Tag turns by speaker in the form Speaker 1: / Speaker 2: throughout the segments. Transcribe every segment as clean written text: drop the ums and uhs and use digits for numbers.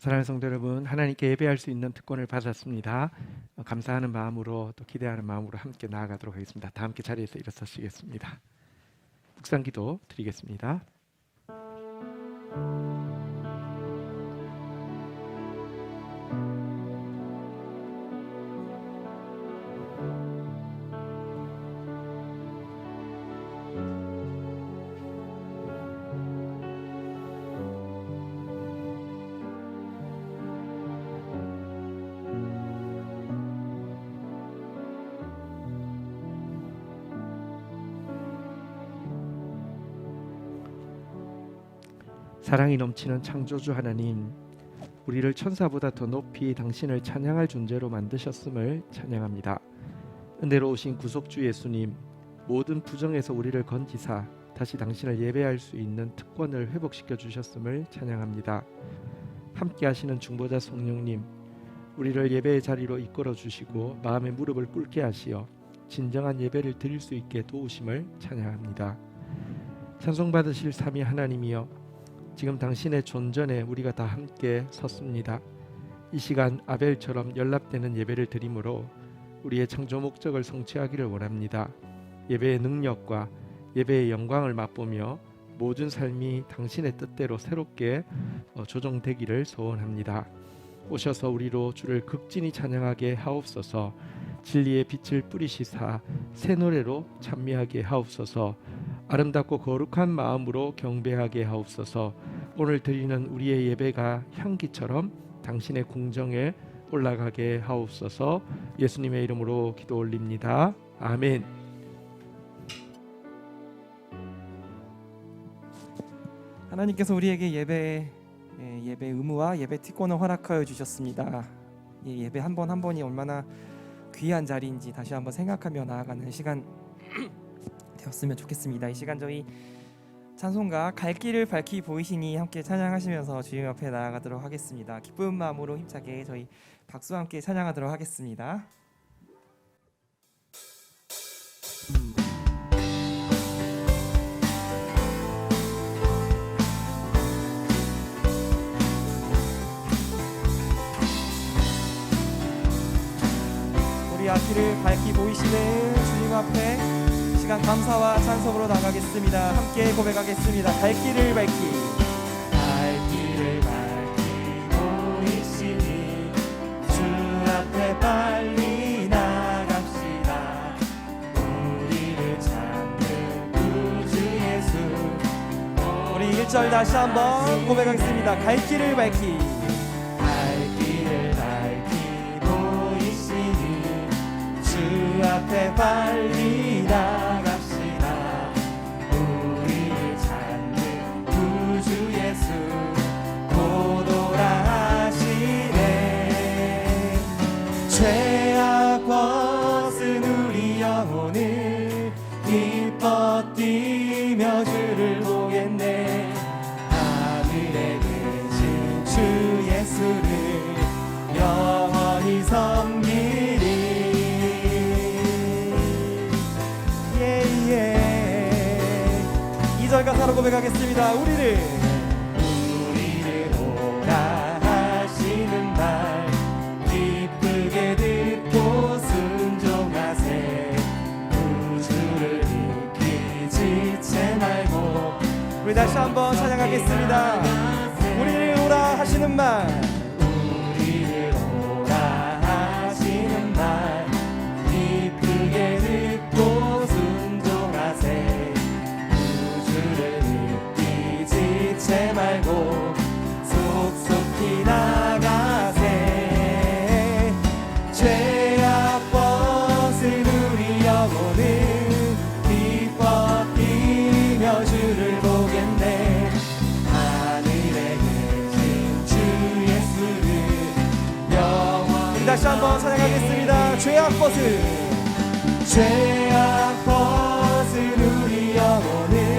Speaker 1: 사랑하는 성도 여러분, 하나님께 예배할 수 있는 특권을 받았습니다. 감사하는 마음으로 또 기대하는 마음으로 함께 나아가도록 하겠습니다. 다 함께 자리에서 일어서시겠습니다. 묵상기도 드리겠습니다. 사랑이 넘치는 창조주 하나님, 우리를 천사보다 더 높이 당신을 찬양할 존재로 만드셨음을 찬양합니다. 은혜로우신 구속주 예수님, 모든 부정에서 우리를 건지사 다시 당신을 예배할 수 있는 특권을 회복시켜 주셨음을 찬양합니다. 함께 하시는 중보자 성령님, 우리를 예배의 자리로 이끌어 주시고 마음의 무릎을 꿇게 하시어 진정한 예배를 드릴 수 있게 도우심을 찬양합니다. 찬송받으실 삼위 하나님이여, 지금 당신의 존전에 우리가 다 함께 섰습니다. 이 시간 아벨처럼 연락되는 예배를 드림으로 우리의 창조 목적을 성취하기를 원합니다. 예배의 능력과 예배의 영광을 맛보며 모든 삶이 당신의 뜻대로 새롭게 조정되기를 소원합니다. 오셔서 우리로 주를 극진히 찬양하게 하옵소서. 진리의 빛을 뿌리시사 새 노래로 찬미하게 하옵소서. 아름답고 거룩한 마음으로 경배하게 하옵소서. 오늘 드리는 우리의 예배가 향기처럼 당신의 궁정에 올라가게 하옵소서. 예수님의 이름으로 기도 올립니다. 아멘.
Speaker 2: 하나님께서 우리에게 예배 의무와 예배 특권을 허락하여 주셨습니다. 예배 한 번 한 번이 얼마나 귀한 자리인지 다시 한번 생각하며 나아가는 시간 되었으면 좋겠습니다. 이 시간 저희 찬송가 갈 길을 밝히 보이시니 함께 찬양하시면서 주님 앞에 나아가도록 하겠습니다. 기쁜 마음으로 힘차게 저희 박수와 함께 찬양하도록 하겠습니다. 우리 앞길을 밝히 보이시는 주님 앞에 시간 감사와 찬송으로 나가겠습니다. 함께 고백하겠습니다. 갈 길을 밝히
Speaker 3: 보이시니 주 앞에 빨리 나갑시다. 우리를 찾는 구주 예수.
Speaker 2: 우리 1절 다시 한번 고백하겠습니다. 갈 길을 밝히
Speaker 3: 주 앞에 빨리 나갑시다. 우리를 찾는 구주 예수 곧 오라 하시네. 죄악 벗은 우리 영혼을 기뻐 뛰며 주를 보겠네. 하늘에 계신 주 예수를 영원히 섬기리.
Speaker 2: 2절 가사로 고백하겠습니다. 우리를
Speaker 3: 오라 하시는 말 기쁘게 듣고 순종하세. 구주를 잊기 지체 말고.
Speaker 2: 우리 다시 한번 찬양하겠습니다. 우리를 오라 하시는 말
Speaker 3: 우리를 오라 하시는 말 기쁘게 듣고 순종하세. 지체 말고 속속히 나가세. 죄악 벗은 우리 영혼은 기뻐 뛰며 주를 보겠네. 하늘에 계신 주 예수를 영원히.
Speaker 2: 다시 한번 찬양하겠습니다. 죄악
Speaker 3: 벗은 우리 영혼은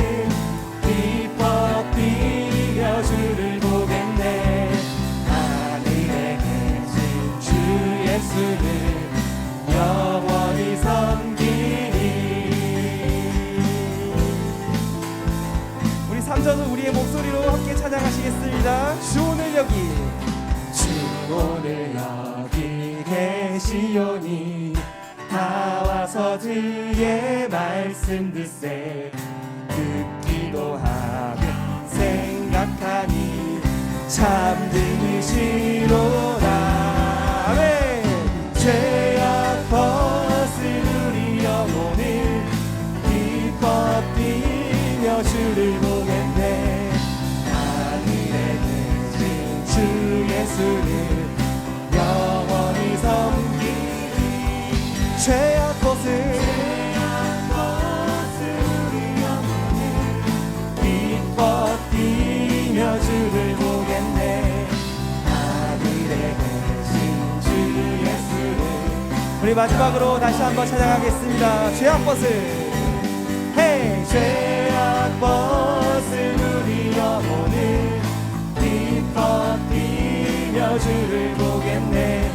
Speaker 3: 주를 보겠네. 하늘에 계신 주 예수를 영원히 섬기리.
Speaker 2: 우리 3절은 우리의 목소리로 함께 찬양하시겠습니다. 주 오늘 여기
Speaker 3: 시온이 다 와서 주의 말씀 듣세 듣기도 하며 생각하니 잠드시로다. 아멘. 죄악 벗을 영혼을 기뻐 뛰며 주를 보겠네. 하늘에 계신 주 예수를 영원히 섬기리. 죄악 벗을 우리 영혼을 기뻐 뛰며 주를 보겠네. 하늘에 계신 주 예수를.
Speaker 2: 우리 마지막으로 다시 한번 찬양하겠습니다. 죄악 벗을
Speaker 3: 헤이. 죄악 벗을 우리 영혼을 기뻐 뛰며 주를 보겠네.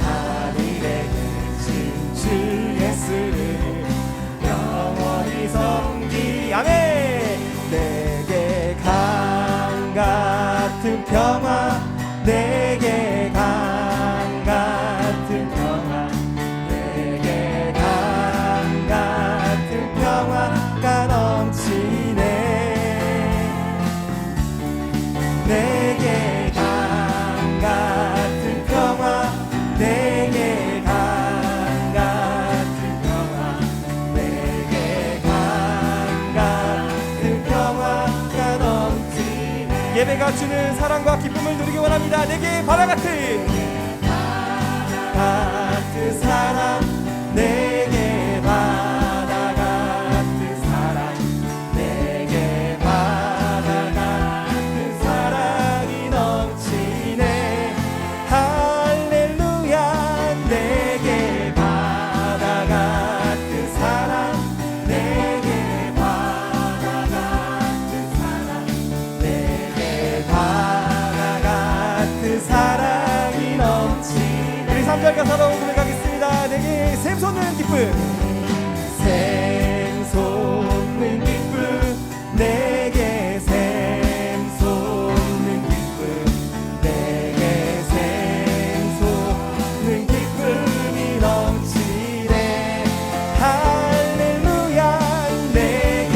Speaker 3: 하늘에 계신 주 예수를 영원히 섬기. 아멘. 내게 강 같은 평화, 내게 강 같은 평화, 내게 강 같은 평화가 넘치네. 내게 강 같은 평화, 내게 강 같은 평화, 내게 강 같은 평화가 넘치네.
Speaker 2: 예배가 주는 사랑과 기쁨을 누리기 원합니다. 내게 바다 같은
Speaker 3: 사랑, 내게 바다 같은 사랑, 내게 바다 같은 사랑이 넘치네. 할렐루야. 내게 바다 같은 사랑, 내게 바다 같은 사랑, 내게 바다 같은 사랑이 넘치네.
Speaker 2: 우리 3절 가사로 고백하겠습니다. 내게 샘솟는 기쁨,
Speaker 3: 샘솟는 기쁨, 내게 샘솟는 기쁨, 내게 샘솟는 기쁨이 넘치네. 할렐루야. 내게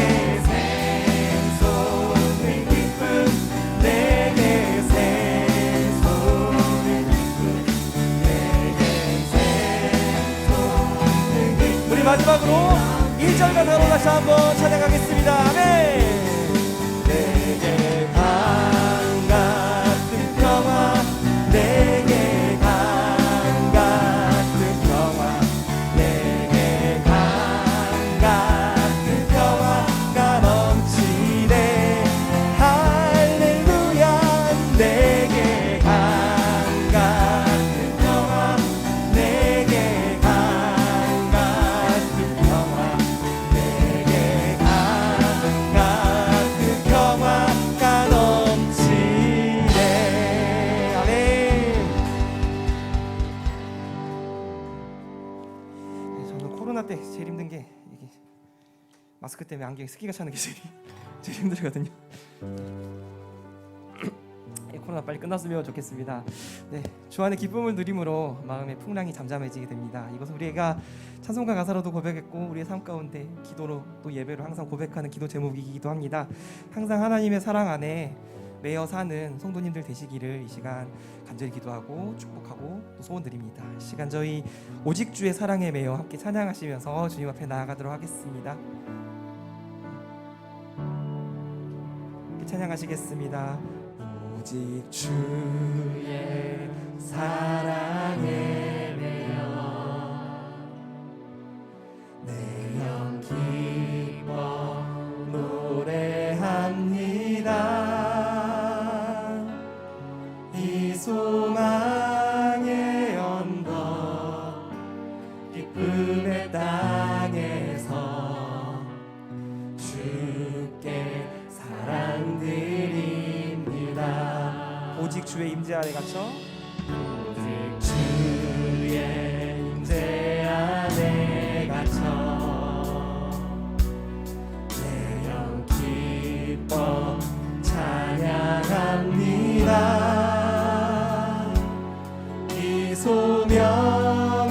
Speaker 3: 샘솟는 기쁨, 내게 샘솟는 기쁨, 내게 샘솟는 기쁨.
Speaker 2: 우리 마지막으로 1절 가사로 다시 한번 찬양하겠습니다. 아멘.
Speaker 3: 내게 강 같은 평화, 내게 강 같은 평화, 내게 강 같은 평화가 넘치네. 할렐루야. 내게 강 같은 평화, 내게 강 같은 평화, 내게 강 같은 평화가 넘치네. 아멘.
Speaker 2: 저는 코로나 때 제일 힘든 게 이게 마스크 때문에 안경에 습기가 차는 게 제일 힘들거든요. 코로나 빨리 끝났으면 좋겠습니다. 네, 주 안의 기쁨을 누림으로 마음의 풍랑이 잠잠해지게 됩니다. 이것은 우리가 찬송가 가사로도 고백했고 우리의 삶 가운데 기도로 또 예배로 항상 고백하는 기도 제목이기도 합니다. 항상 하나님의 사랑 안에 매여 사는 성도님들 되시기를 이 시간 간절히 기도하고 축복하고 또 소원드립니다. 이 시간 저희 오직 주의 사랑에 매여 함께 찬양하시면서 주님 앞에 나아가도록 하겠습니다. 함께 찬양하시겠습니다.
Speaker 3: 오직 주의 사랑에 매여 내 영 기뻐 노래합니다. 이 소망의 언덕 기쁨의 땅에서 주께 사랑드립니다.
Speaker 2: 오직 주의 임재 아래 갇혀
Speaker 3: 오직 주의 임재 안에 갇혀 내 영 기뻐 찬양합니다. 이 소명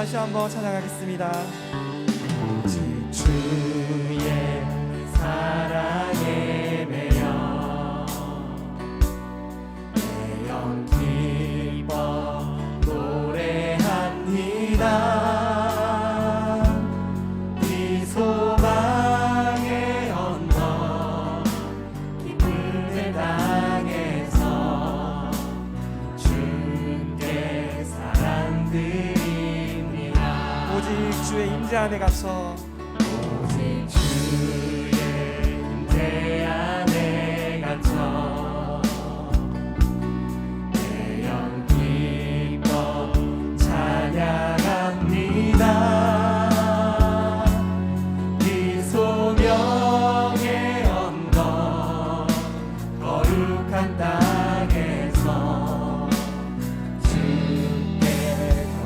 Speaker 2: 다시 한번 찬양하겠습니다.
Speaker 3: 오직 주의 사랑에 매여 내 영 기뻐 노래합니다. 이 소망의 언덕 깊은 내 땅에서 주께 사랑 드립니다.
Speaker 2: 오직 주의 임재 안에 갇혀
Speaker 3: 오직 주의 임재 안에 갇혀 내 영 기뻐 찬양합니다. 이 소명의 언덕 거룩한 땅에서 주께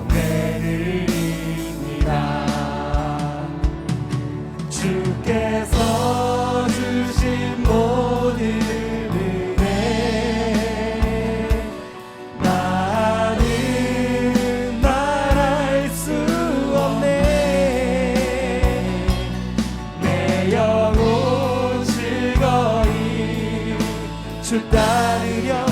Speaker 3: 경배드립니다. 주께서 주신 모든 은혜 나는 말할 수 없네. 내 영혼 즐거이 주 따르렵니다.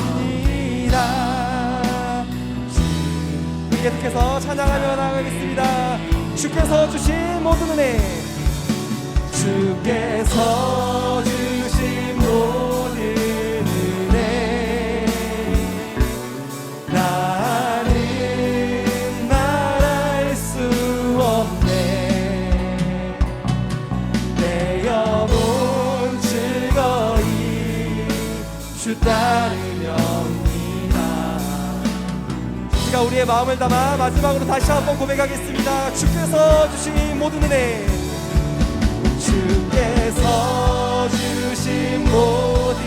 Speaker 2: 우리 계속해서 찬양하며 나가겠습니다. 주께서 주신 모든 은혜,
Speaker 3: 주께서 주신 모든 은혜 나는 말할 수 없네. 내 영혼 즐거이 주 따르렵니다.
Speaker 2: 우리가 우리의 마음을 담아 마지막으로 다시 한번 고백하겠습니다. 주께서 주신 모든 은혜,
Speaker 3: 주께서 주신 모든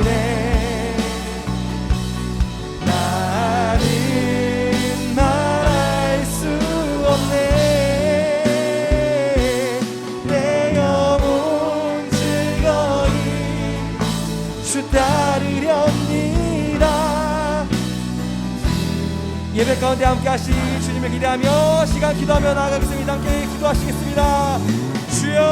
Speaker 3: 은혜 나는 말할 수 없네. 내 영혼 즐거이 주 따르렵니다.
Speaker 2: 예배 가운데 함께 하실 주님을 기대하며 시간 기도하며 나아가겠습니다. 함께 기도하시겠습니다. 주여,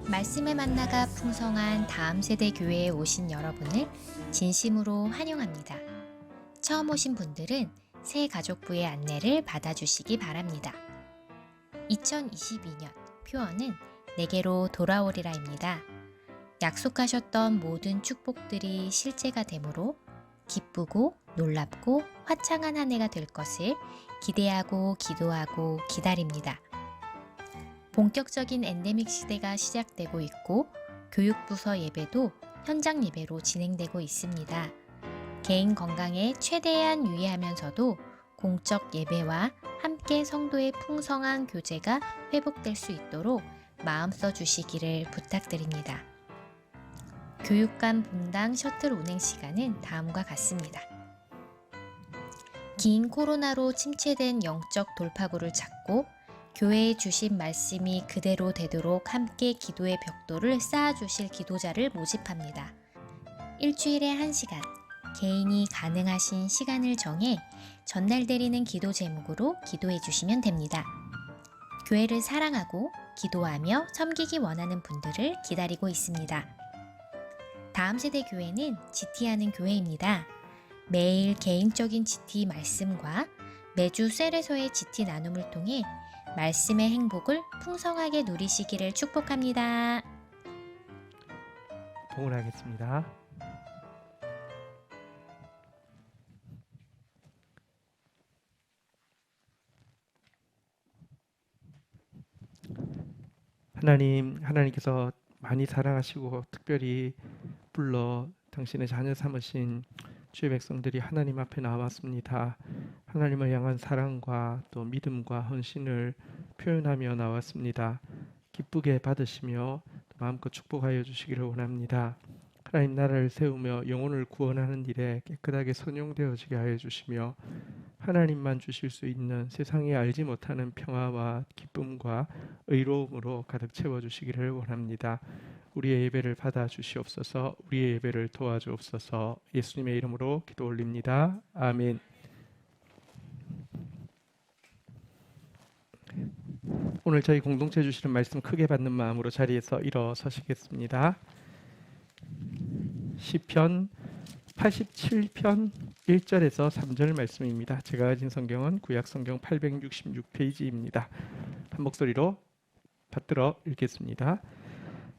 Speaker 4: 말씀의 만나가 풍성한 다음 세대 교회에 오신 여러분을 진심으로 환영합니다. 처음 오신 분들은 새 가족부의 안내를 받아주시기 바랍니다. 2022년 표어는 내게로 돌아오리라입니다. 약속하셨던 모든 축복들이 실제가 되므로 기쁘고 놀랍고 화창한 한 해가 될 것을 기대하고 기도하고 기다립니다. 본격적인 엔데믹 시대가 시작되고 있고 교육부서 예배도 현장 예배로 진행되고 있습니다. 개인 건강에 최대한 유의하면서도 공적 예배와 함께 성도의 풍성한 교제가 회복될 수 있도록 마음 써주시기를 부탁드립니다. 교육감 분당 셔틀 운행 시간은 다음과 같습니다. 긴 코로나로 침체된 영적 돌파구를 찾고 교회에 주신 말씀이 그대로 되도록 함께 기도의 벽돌을 쌓아주실 기도자를 모집합니다. 일주일에 1시간, 개인이 가능하신 시간을 정해 전달드리는 기도 제목으로 기도해 주시면 됩니다. 교회를 사랑하고 기도하며 섬기기 원하는 분들을 기다리고 있습니다. 다음 세대 교회는 GT하는 교회입니다. 매일 개인적인 GT 말씀과 매주 셀에서의 GT 나눔을 통해 말씀의 행복을 풍성하게 누리시기를 축복합니다.
Speaker 1: 봉헌하겠습니다. 하나님께서 많이 사랑하시고 특별히 불러 당신의 자녀 삼으신 주의 백성들이 하나님 앞에 나왔습니다. 하나님을 향한 사랑과 또 믿음과 헌신을 표현하며 나왔습니다. 기쁘게 받으시며 마음껏 축복하여 주시기를 원합니다. 하나님 나라를 세우며 영혼을 구원하는 일에 깨끗하게 선용되어지게 하여 주시며 하나님만 주실 수 있는 세상이 알지 못하는 평화와 기쁨과 의로움으로 가득 채워주시기를 원합니다. 우리의 예배를 받아 주시옵소서. 우리의 예배를 도와주옵소서. 예수님의 이름으로 기도 올립니다. 아멘. 오늘 저희 공동체 주시는 말씀 크게 받는 마음으로 자리에서 일어서시겠습니다. 시편 87편 1절에서 3절 말씀입니다. 제가 가진 성경은 구약 성경 866페이지입니다. 한 목소리로 받들어 읽겠습니다.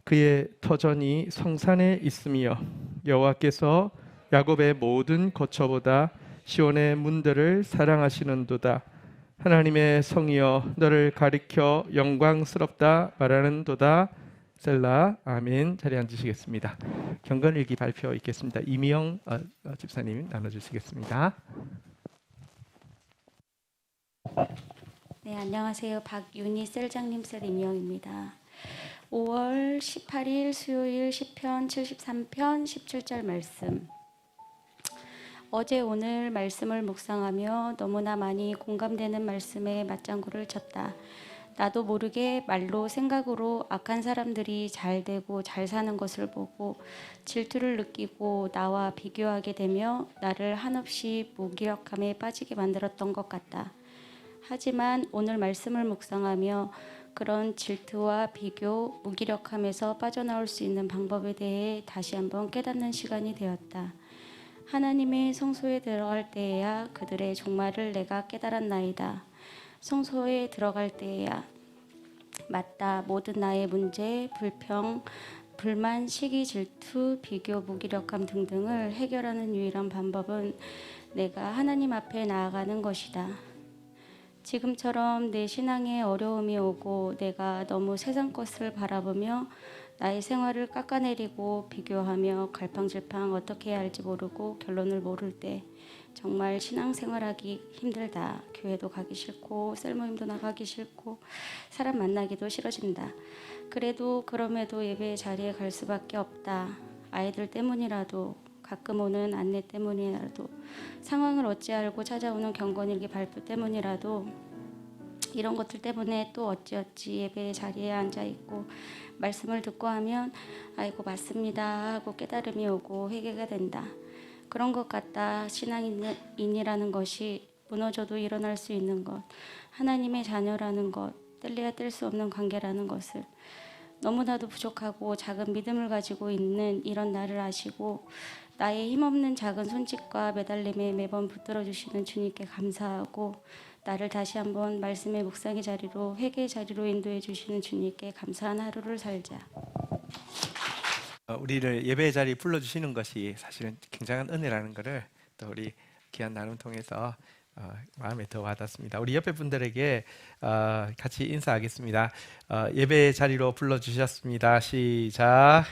Speaker 1: 그의 터전이 성산에 있으며 여호와께서 야곱의 모든 거처보다 시온의 문들을 사랑하시는도다. 하나님의 성이여 너를 가리켜 영광스럽다 말하는도다. 셀라. 아멘. 자리에 앉으시겠습니다. 경건일기 발표 있겠습니다. 이미영 집사님 나눠주시겠습니다.
Speaker 5: 네, 안녕하세요. 박윤희 셀장님 셀 이미영입니다. 5월 18일 수요일 시편 73편 17절 말씀. 어제 오늘 말씀을 묵상하며 너무나 많이 공감되는 말씀에 맞장구를 쳤다. 나도 모르게 말로 생각으로 악한 사람들이 잘 되고 잘 사는 것을 보고 질투를 느끼고 나와 비교하게 되며 나를 한없이 무기력함에 빠지게 만들었던 것 같다. 하지만 오늘 말씀을 묵상하며 그런 질투와 비교, 무기력함에서 빠져나올 수 있는 방법에 대해 다시 한번 깨닫는 시간이 되었다. 하나님의 성소에 들어갈 때에야 그들의 종말을 내가 깨달았나이다. 성소에 들어갈 때에야 맞다. 모든 나의 문제, 불평, 불만, 시기, 질투, 비교, 무기력함 등등을 해결하는 유일한 방법은 내가 하나님 앞에 나아가는 것이다. 지금처럼 내 신앙에 어려움이 오고 내가 너무 세상 것을 바라보며 나의 생활을 깎아내리고 비교하며 갈팡질팡 어떻게 해야 할지 모르고 결론을 모를 때 정말 신앙생활하기 힘들다. 교회도 가기 싫고 셀모임도 나가기 싫고 사람 만나기도 싫어진다. 그래도 그럼에도 예배 자리에 갈 수밖에 없다. 아이들 때문이라도 가끔 오는 안내 때문이라도 상황을 어찌 알고 찾아오는 경건일기 발표 때문이라도 이런 것들 때문에 또 어찌어찌 예배 자리에 앉아있고 말씀을 듣고 하면 아이고 맞습니다 하고 깨달음이 오고 회개가 된다. 그런 것 같다. 신앙인이라는 것이 무너져도 일어날 수 있는 것, 하나님의 자녀라는 것, 뗄래야 뗄 수 없는 관계라는 것을 너무나도 부족하고 작은 믿음을 가지고 있는 이런 나를 아시고 나의 힘없는 작은 손짓과 매달림에 매번 붙들어 주시는 주님께 감사하고 나를 다시 한번 말씀의 묵상의 자리로 회개의 자리로 인도해 주시는 주님께 감사한 하루를 살자.
Speaker 1: 우리를 예배의 자리에 불러주시는 것이 사실은 굉장한 은혜라는 것을 또 우리 귀한 나눔 통해서 마음에 더 와닿습니다. 우리 옆에 분들에게 같이 인사하겠습니다. 예배의 자리로 불러주셨습니다. 시작.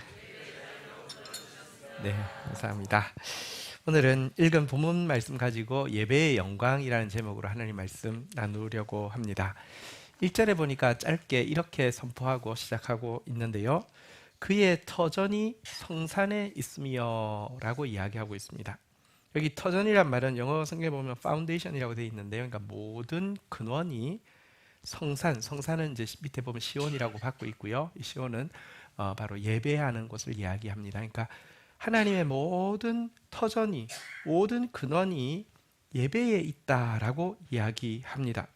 Speaker 1: 네, 감사합니다. 오늘은 읽은 본문 말씀 가지고 예배의 영광이라는 제목으로 하나님 말씀 나누려고 합니다. 1절에 보니까 짧게 이렇게 선포하고 시작하고 있는데요. 그의 터전이 성산에 있으며 라고 이야기하고 있습니다. 여기 터전이란 말은 영어 성경에 보면 파운데이션이라고 되어 있는데요. 그러니까 모든 근원이 성산은 이제 밑에 보면 시온이라고 받고 있고요. 이 시온은 바로 예배하는 곳을 이야기합니다. 그러니까 하나님의 모든 터전이, 모든 근원이 예배에 있다라고 이야기합니다.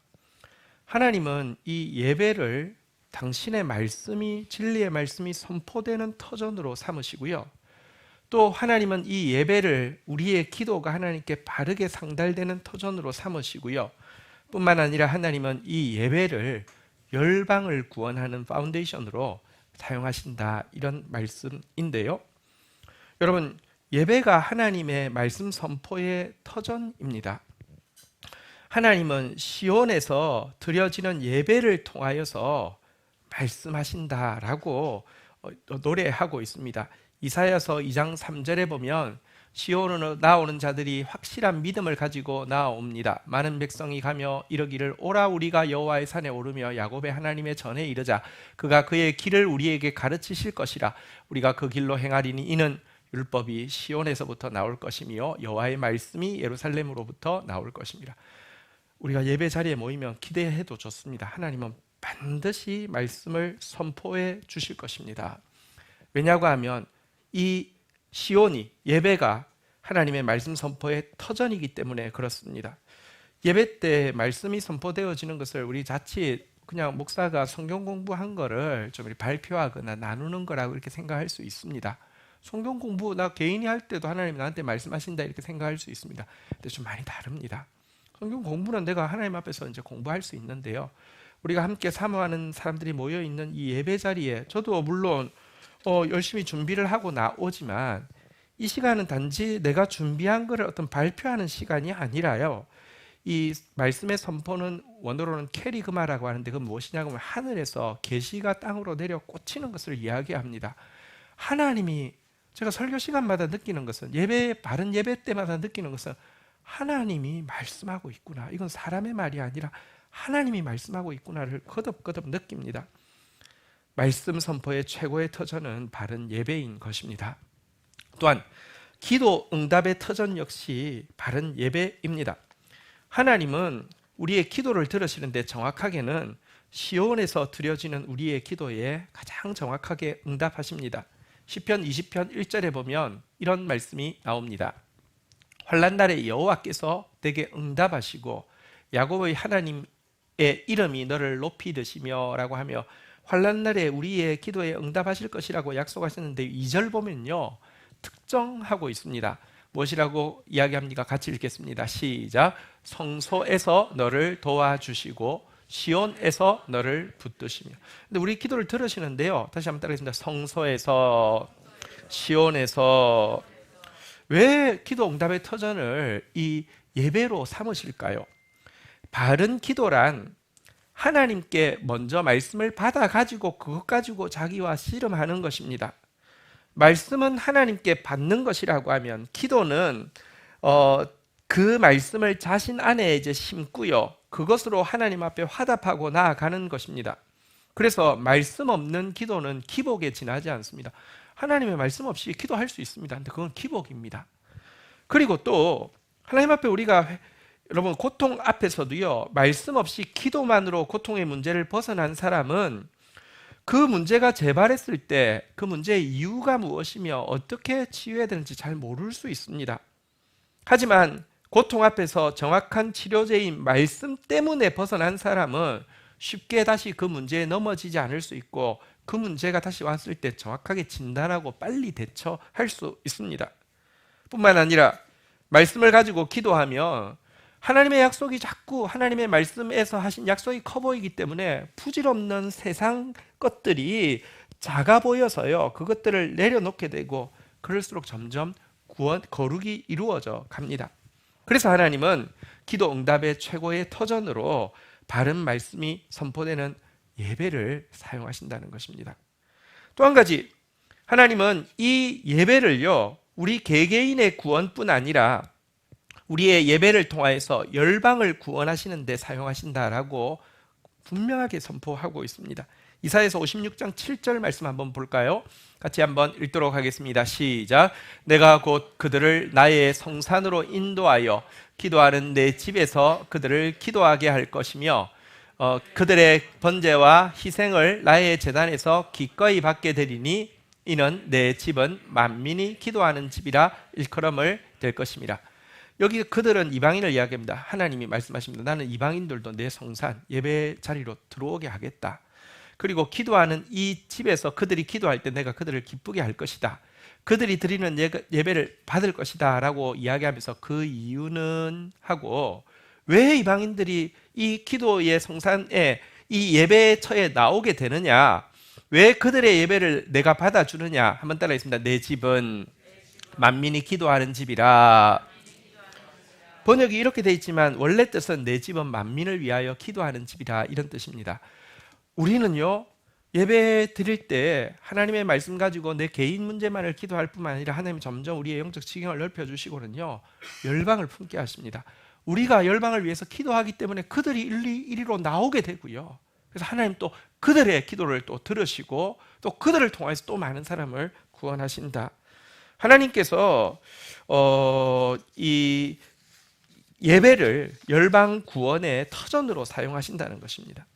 Speaker 1: 하나님은 이 예배를 당신의 말씀이, 진리의 말씀이 선포되는 터전으로 삼으시고요. 또 하나님은 이 예배를 우리의 기도가 하나님께 바르게 상달되는 터전으로 삼으시고요. 뿐만 아니라 하나님은 이 예배를 열방을 구원하는 파운데이션으로 사용하신다, 이런 말씀인데요. 여러분, 예배가 하나님의 말씀 선포의 터전입니다. 하나님은 시온에서 드려지는 예배를 통하여서 말씀하신다라고 노래하고 있습니다. 이사야서 2장 3절에 보면 시온으로 나오는 자들이 확실한 믿음을 가지고 나옵니다. 많은 백성이 가며 이르기를 오라 우리가 여호와의 산에 오르며 야곱의 하나님의 전에 이르자. 그가 그의 길을 우리에게 가르치실 것이라. 우리가 그 길로 행하리니 이는 율법이 시온에서부터 나올 것이며 여호와의 말씀이 예루살렘으로부터 나올 것입니다. 우리가 예배 자리에 모이면 기대해도 좋습니다. 하나님은 반드시 말씀을 선포해 주실 것입니다. 왜냐고 하면 이 시온이 예배가 하나님의 말씀 선포의 터전이기 때문에 그렇습니다. 예배 때 말씀이 선포되어지는 것을 우리 자칫 그냥 목사가 성경 공부한 거를 좀 발표하거나 나누는 거라고 이렇게 생각할 수 있습니다. 성경 공부 나 개인이 할 때도 하나님이 나한테 말씀하신다 이렇게 생각할 수 있습니다. 근데 좀 많이 다릅니다. 성경 공부는 내가 하나님 앞에서 이제 공부할 수 있는데요. 우리가 함께 사모하는 사람들이 모여 있는 이 예배 자리에 저도 물론 열심히 준비를 하고 나오지만 이 시간은 단지 내가 준비한 것을 어떤 발표하는 시간이 아니라요. 이 말씀의 선포는 원어로는 캐리그마라고 하는데 그건 무엇이냐고 하면 하늘에서 계시가 땅으로 내려 꽂히는 것을 이야기합니다. 하나님이 제가 설교 시간마다 느끼는 것은 바른 예배 때마다 느끼는 것은 하나님이 말씀하고 있구나. 이건 사람의 말이 아니라 하나님이 말씀하고 있구나를 거듭거듭 느낍니다. 말씀 선포의 최고의 터전은 바른 예배인 것입니다. 또한 기도 응답의 터전 역시 바른 예배입니다. 하나님은 우리의 기도를 들으시는데 정확하게는 시온에서 드려지는 우리의 기도에 가장 정확하게 응답하십니다. 시편 20편 1절에 보면 이런 말씀이 나옵니다. 환난 날에 여호와께서 내게 응답하시고 야곱의 하나님의 이름이 너를 높이 드시며 라고 하며 환난 날에 우리의 기도에 응답하실 것이라고 약속하셨는데 2절 보면요 특정하고 있습니다. 무엇이라고 이야기합니까? 같이 읽겠습니다. 시작. 성소에서 너를 도와주시고 시온에서 너를 붙드시며. 근데 우리 기도를 들으시는데요. 다시 한번 따라하겠습니다. 성소에서 시온에서. 왜 기도 응답의 터전을 이 예배로 삼으실까요? 바른 기도란 하나님께 먼저 말씀을 받아 가지고 그것 가지고 자기와 씨름하는 것입니다. 말씀은 하나님께 받는 것이라고 하면 기도는 그 말씀을 자신 안에 이제 심고요. 그것으로 하나님 앞에 화답하고 나아가는 것입니다. 그래서 말씀 없는 기도는 기복에 지나지 않습니다. 하나님의 말씀 없이 기도할 수 있습니다. 근데 그건 기복입니다. 그리고 또 하나님 앞에 우리가 여러분 고통 앞에서도요. 말씀 없이 기도만으로 고통의 문제를 벗어난 사람은 그 문제가 재발했을 때 그 문제의 이유가 무엇이며 어떻게 치유해야 되는지 잘 모를 수 있습니다. 하지만 고통 앞에서 정확한 치료제인 말씀 때문에 벗어난 사람은 쉽게 다시 그 문제에 넘어지지 않을 수 있고 그 문제가 다시 왔을 때 정확하게 진단하고 빨리 대처할 수 있습니다. 뿐만 아니라 말씀을 가지고 기도하면 하나님의 약속이 자꾸 하나님의 말씀에서 하신 약속이 커 보이기 때문에 부질없는 세상 것들이 작아 보여서요. 그것들을 내려놓게 되고 그럴수록 점점 거룩이 이루어져 갑니다. 그래서 하나님은 기도 응답의 최고의 터전으로 바른 말씀이 선포되는 예배를 사용하신다는 것입니다. 또 한 가지 하나님은 이 예배를요. 우리 개개인의 구원뿐 아니라 우리의 예배를 통하여서 열방을 구원하시는 데 사용하신다라고 분명하게 선포하고 있습니다. 이사야서 56장 7절 말씀 한번 볼까요? 같이 한번 읽도록 하겠습니다. 시작. 내가 곧 그들을 나의 성산으로 인도하여 기도하는 내 집에서 그들을 기도하게 할 것이며 그들의 번제와 희생을 나의 제단에서 기꺼이 받게 되리니 이는 내 집은 만민이 기도하는 집이라 일컬음을 될 것입니다. 여기 그들은 이방인을 이야기합니다. 하나님이 말씀하십니다. 나는 이방인들도 내 성산 예배 자리로 들어오게 하겠다. 그리고 기도하는 이 집에서 그들이 기도할 때 내가 그들을 기쁘게 할 것이다. 그들이 드리는 예배를 받을 것이다 라고 이야기하면서 그 이유는 하고 왜 이방인들이 이 기도의 성산에 이 예배의 처에 나오게 되느냐, 왜 그들의 예배를 내가 받아주느냐 한번 따라하겠습니다. 내 집은 만민이 기도하는 집이라. 번역이 이렇게 되어 있지만 원래 뜻은 내 집은 만민을 위하여 기도하는 집이라 이런 뜻입니다. 우리는요 예배 드릴 때 하나님의 말씀 가지고 내 개인 문제만을 기도할 뿐만 아니라 하나님 점점 우리의 영적 지경을 넓혀주시고는요 열방을 품게 하십니다. 우리가 열방을 위해서 기도하기 때문에 그들이 이리로 나오게 되고요. 그래서 하나님 또 그들의 기도를 또 들으시고 또 그들을 통해서 또 많은 사람을 구원하신다. 하나님께서 이 예배를 열방 구원의 터전으로 사용하신다는 것입니다.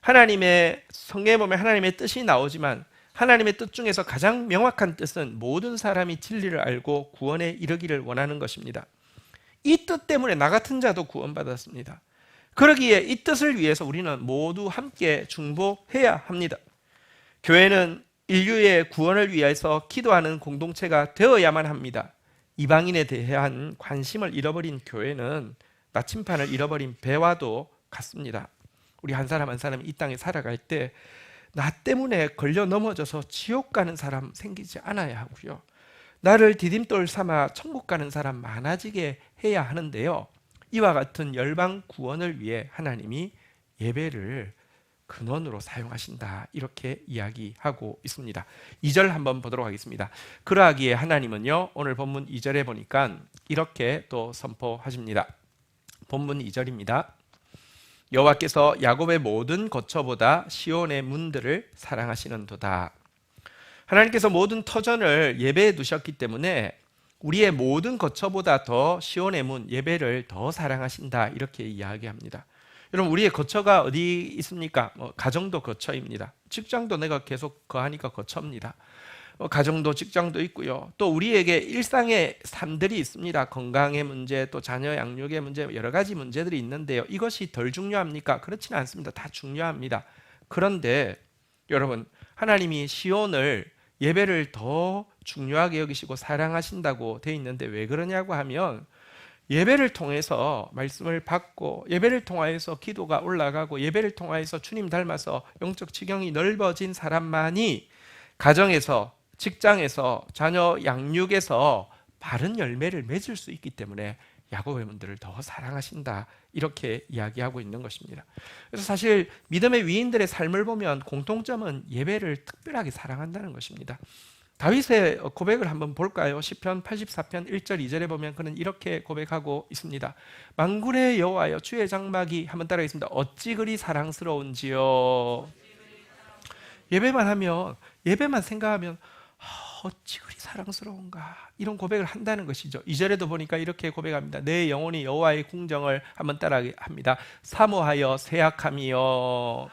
Speaker 1: 하나님의 성경에 보면 하나님의 뜻이 나오지만 하나님의 뜻 중에서 가장 명확한 뜻은 모든 사람이 진리를 알고 구원에 이르기를 원하는 것입니다. 이 뜻 때문에 나 같은 자도 구원받았습니다. 그러기에 이 뜻을 위해서 우리는 모두 함께 중보해야 합니다. 교회는 인류의 구원을 위해서 기도하는 공동체가 되어야만 합니다. 이방인에 대한 관심을 잃어버린 교회는 나침판을 잃어버린 배와도 같습니다. 우리 한 사람 한 사람이 이 땅에 살아갈 때 나 때문에 걸려 넘어져서 지옥 가는 사람 생기지 않아야 하고요. 나를 디딤돌 삼아 천국 가는 사람 많아지게 해야 하는데요. 이와 같은 열방 구원을 위해 하나님이 예배를 근원으로 사용하신다. 이렇게 이야기하고 있습니다. 2절 한번 보도록 하겠습니다. 그러하기에 하나님은요, 오늘 본문 2절에 보니까 이렇게 또 선포하십니다. 본문 2절입니다. 여호와께서 야곱의 모든 거처보다 시온의 문들을 사랑하시는도다. 하나님께서 모든 터전을 예배에 두셨기 때문에 우리의 모든 거처보다 더 시온의 문, 예배를 더 사랑하신다. 이렇게 이야기합니다. 여러분, 우리의 거처가 어디 있습니까? 가정도 거처입니다. 직장도 내가 계속 거하니까 거처입니다. 가정도 직장도 있고요. 또 우리에게 일상의 삶들이 있습니다. 건강의 문제, 또 자녀 양육의 문제, 여러 가지 문제들이 있는데요. 이것이 덜 중요합니까? 그렇지는 않습니다. 다 중요합니다. 그런데 여러분, 하나님이 시온을 예배를 더 중요하게 여기시고 사랑하신다고 돼 있는데 왜 그러냐고 하면 예배를 통해서 말씀을 받고 예배를 통하여서 기도가 올라가고 예배를 통하여서 주님 닮아서 영적 지경이 넓어진 사람만이 가정에서, 직장에서, 자녀 양육에서 바른 열매를 맺을 수 있기 때문에 야곱의 문들을 더 사랑하신다. 이렇게 이야기하고 있는 것입니다. 그래서 사실 믿음의 위인들의 삶을 보면 공통점은 예배를 특별하게 사랑한다는 것입니다. 다윗의 고백을 한번 볼까요? 시편 84편 1절 2절에 보면 그는 이렇게 고백하고 있습니다. 만군의 여호와여, 주의 장막이, 한번 따라하겠습니다. 어찌 그리 사랑스러운지요. 예배만 하면, 예배만 생각하면 어찌 그리 사랑스러운가, 이런 고백을 한다는 것이죠. 2절에도 보니까 이렇게 고백합니다. 내 영혼이 여호와의 궁정을, 한번 따라합니다. 사모하여 세약함이요.